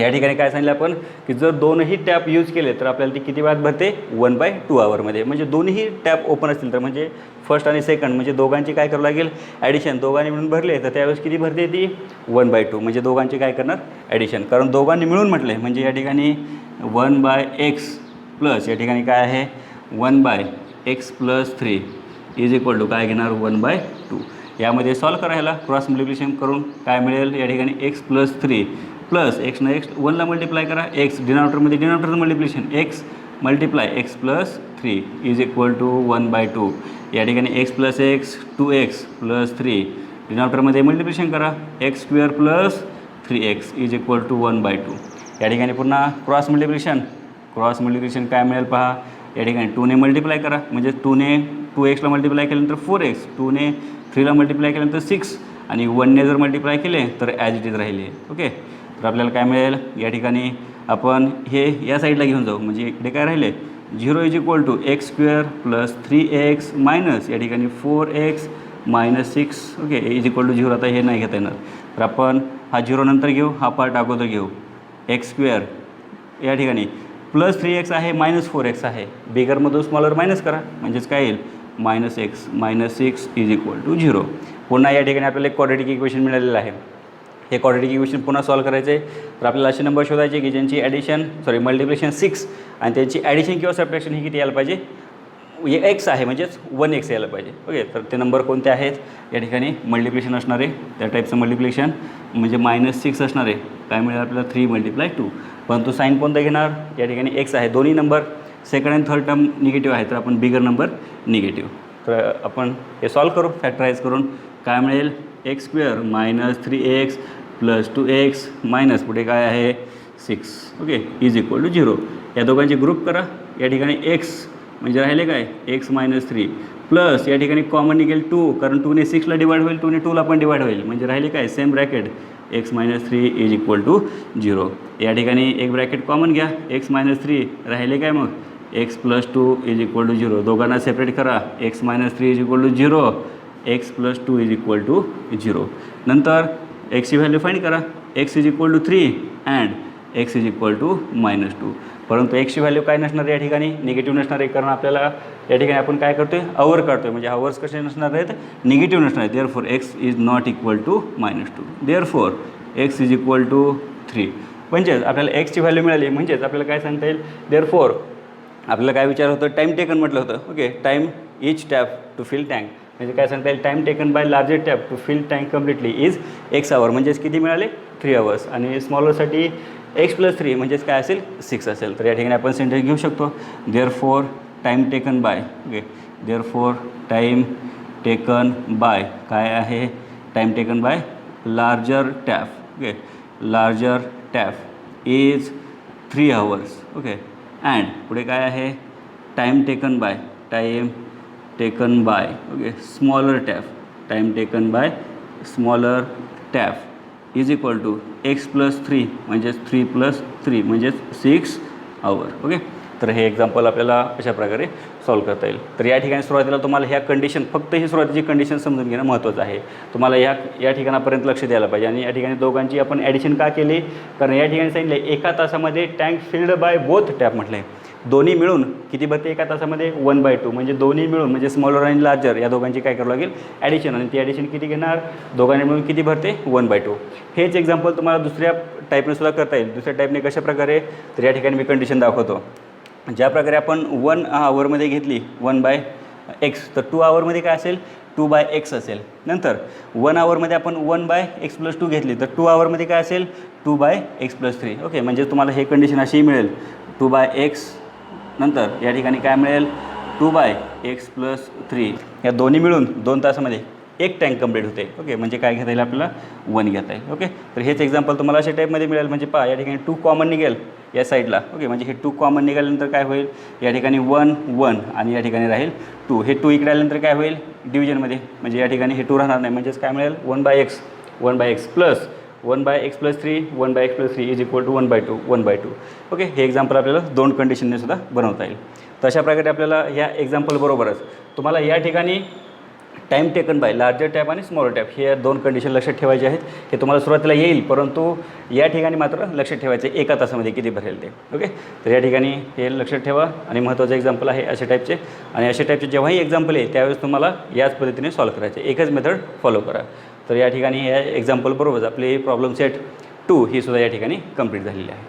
या ठिकाणी काय सांगितलं आपण की जर दोनही टॅप यूज केले तर आपल्याला ती किती वेळात भरते, 1/2 hourमध्ये. म्हणजे दोन्ही टॅप ओपन असतील तर, म्हणजे फर्स्ट आणि सेकंड, म्हणजे दोघांची काय करावं लागेल, ॲडिशन. दोघांनी मिळून भरले तर त्यावेळेस किती भरते ती 1/2, म्हणजे दोघांची काय करणार, ॲडिशन. कारण दोघांनी मिळून म्हटले म्हणजे या ठिकाणी 1/x प्लस, या ठिकाणी काय आहे 1/x+3 इज इक्वल टू काय घेणार 1/2. यामध्ये सॉल्व करायला क्रॉस मल्टिप्लिकेशन करून काय मिळेल, या ठिकाणी x+3 प्लस एक्स न एक्स 1ला मल्टिप्लाय करा, एक्स डिनॉमिनेटरमध्ये डिनॉमिनेटरचं मल्टिप्लिकेशन, x multiply x+3 is equal to 1/2. या ठिकाणी x+x 2x+3 डिनॉमिनेटरमध्ये मल्टिप्लिकेशन करा, x² + 3x is equal to 1/2. या ठिकाणी पुन्हा क्रॉस मल्टिप्लिकेशन काय मिळेल पहा, या ठिकाणी 2ने मल्टिप्लाय करा, म्हणजे 2ने 2xला मल्टिप्लाय केल्यानंतर 4x, 2ने 3ला मल्टिप्लाय केल्यानंतर 6, आणि 1ने जर मल्टिप्लाय केले तर ॲज इट इज राहिले, ओके. तर आपल्याला काय मिळेल, या ठिकाणी आपण हे या साईडला घेऊन जाऊ, म्हणजे इकडे काय राहिले 0 is equal to x² + 3x minus या ठिकाणी 4x - 6, okay, is equal to 0. आता हे नाही घेता येणार, तर आपण हा 0 नंतर घेऊ, हा पार्ट अगोदर घेऊ. x² या ठिकाणी प्लस 3x आहे, -4x आहे, बिगरमधून स्मॉलर मायनस करा, म्हणजेच काय येईल -x - 6 इज इक्वल टू 0. पुन्हा या ठिकाणी आपल्याला एक क्वाड्रॅटिक इक्वेशन मिळालेलं आहे. हे क्वाड्रेटिक इक्वेशन पुन्हा सॉल्व करायचं आहे. तर आपल्याला असे नंबर शोधायचे की ज्यांची मल्टिप्लिकेशन 6 आणि त्यांची ॲडिशन किंवा सबट्रॅक्शन ही किती यायला पाहिजे, एक्स आहे म्हणजेच 1x यायला पाहिजे. ओके, तर ते नंबर कोणते आहेत या ठिकाणी मल्टिप्लिकेशन असणार आहे, त्या टाईपचं मल्टिप्लिकेशन म्हणजे -6 असणार आहे. काय मिळेल आपल्याला 3 × 2, परंतु साईन कोणता घेणार, या ठिकाणी एक्स आहे. दोन्ही नंबर सेकंड आणि थर्ड टर्म निगेटिव्ह आहे, तर आपण बिगर नंबर निगेटिव्ह. तर आपण हे सॉल्व करू फॅक्टराईज करून. काय मिळेल, x² - 3x + 2x मायनस पुढे काय आहे 6. Okay, is equal to 0. या दोघांचे ग्रुप करा. या ठिकाणी x म्हणजे राहिले काय x - 3 प्लस या ठिकाणी कॉमन निघेल 2, कारण 2ने 6ला डिवाइड होईल, 2ने 2ला पण डिवाइड होईल, म्हणजे राहिले काय same bracket x - 3 is equal to 0. या ठिकाणी एक ब्रॅकेट कॉमन घ्या, x - 3 राहिले काय मग x + 2 इज इक्वल टू 0. दोघांना सेपरेट करा, x - 3 is equal to 0, x + 2 is equal to 0. नंतर एक्सची व्हॅल्यू फाईंड करा, x is equal to 3 and x is equal to -2. परंतु एक्सची व्हॅल्यू काय नसणार या ठिकाणी, निगेटिव्ह नसणार आहे, कारण आपल्याला या ठिकाणी आपण काय करतो आहे, अवर काढतो आहे, म्हणजे अवर्स कसे नसणार आहेत, निगेटिव्ह नसणार आहे. Therefore x is not equal to -2. Therefore x is equal to 3. म्हणजेच आपल्याला एक्सची व्हॅल्यू मिळाली, म्हणजेच आपल्याला काय सांगता येईल, देअरफॉर आपल्याला काय विचार होतं, टाईम टेकन म्हटलं होतं. Okay, time each tap to fill tank, म्हणजे काय सांगता येईल, time taken by larger tap to fill tank completely is x hour, म्हणजेच किती मिळाले 3 आवर्स. आणि स्मॉलरसाठी x + 3 म्हणजेच काय असेल 6 असेल. तर या ठिकाणी आपण सेंटेन्स घेऊ शकतो, therefore time taken by. Okay, therefore time taken by काय आहे, time taken by larger tap. Okay, larger tap is 3 hours. Okay, and पुढे काय आहे, time taken by okay smaller tap, time taken by smaller tap is equal to x + 3 म्हणजेच 3 + 3 म्हणजेच 6 आवर. Okay, तर हे example आपल्याला अशा प्रकारे सॉल्व करता येईल. तर या ठिकाणी सुरुवातीला तुम्हाला ह्या कंडिशन, फक्त ही सुरुवातीची कंडिशन समजून घेणं महत्त्वाचं आहे. तुम्हाला या ठिकाणापर्यंत लक्ष द्यायला पाहिजे. आणि या ठिकाणी दोघांची आपण ॲडिशन का केली, कारण या ठिकाणी सांगितलं आहे 1 तासामध्ये tank filled by both tap म्हटलं आहे. दोन्ही मिळून किती भरते 1 तासामध्ये 1/2, म्हणजे दोन्ही मिळून म्हणजे स्मॉलर आणि लार्जर या दोघांची काय करावं लागेल, ॲडिशन. आणि ती ॲडिशन किती घेणार, दोघांनी मिळून किती भरते 1/2. हेच एक्झाम्पल तुम्हाला दुसऱ्या टाईपने सुद्धा करता येईल. दुसऱ्या टाईपने कशा प्रकारे, तर या ठिकाणी मी कंडिशन दाखवतो. ज्या प्रकारे आपण 1 आवरमध्ये घेतली 1/x, तर 2 आवरमध्ये काय असेल 2/x असेल. नंतर 1 आवरमध्ये आपण 1/x + 2 घेतली, तर 2 आवरमध्ये काय असेल 2/x + 3. ओके, म्हणजे तुम्हाला हे कंडिशन अशी मिळेल 2/x, नंतर या ठिकाणी काय मिळेल 2/x + 3. या दोन्ही मिळून 2 तासामध्ये एक टँक कंप्लीट होते. ओके, म्हणजे काय घेता येईल आपल्याला 1 घेता येईल. ओके, तर हेच एक्झाम्पल तुम्हाला अशा टाईपमध्ये मिळेल. म्हणजे पहा या ठिकाणी 2 कॉमन निघेल या साईडला. ओके, म्हणजे हे 2 कॉमन निघाल्यानंतर काय होईल, या ठिकाणी 1 1 आणि या ठिकाणी राहील 2. हे 2 इकडे आल्यानंतर काय होईल डिव्हिजनमध्ये, म्हणजे या ठिकाणी हे 2 राहणार नाही, म्हणजेच काय मिळेल 1/x plus 1/x + 3 1/x + 3 is equal to 1/2. Okay, हे एक्झाम्पल आपल्याला 2 कंडिशनने सुद्धा बनवता येईल. तर अशा प्रकारे आपल्याला या एक्झाम्पल बरोबरच तुम्हाला या ठिकाणी time taken by larger tap आणि स्मॉलर टॅप हे 2 कंडिशन लक्षात ठेवायचे आहेत. हे तुम्हाला सुरुवातीला येईल, परंतु या ठिकाणी मात्र लक्षात ठेवायचे 1 तासामध्ये किती भरेल ते. ओके, तर या ठिकाणी हे लक्षात ठेवा. आणि महत्त्वाचं एक्झाम्पल आहे अशा टाईपचे. आणि अशा टाईपचे जेव्हाही एक्झाम्पल येईल त्यावेळेस तुम्हाला याच पद्धतीने सॉल्व करायचे, एकच मेथड फॉलो करा. तर या ठिकाणी या एक्झाम्पल बरोबरच आपली प्रॉब्लेम सेट 2 ही सुद्धा या ठिकाणी कंप्लीट झालेली आहे.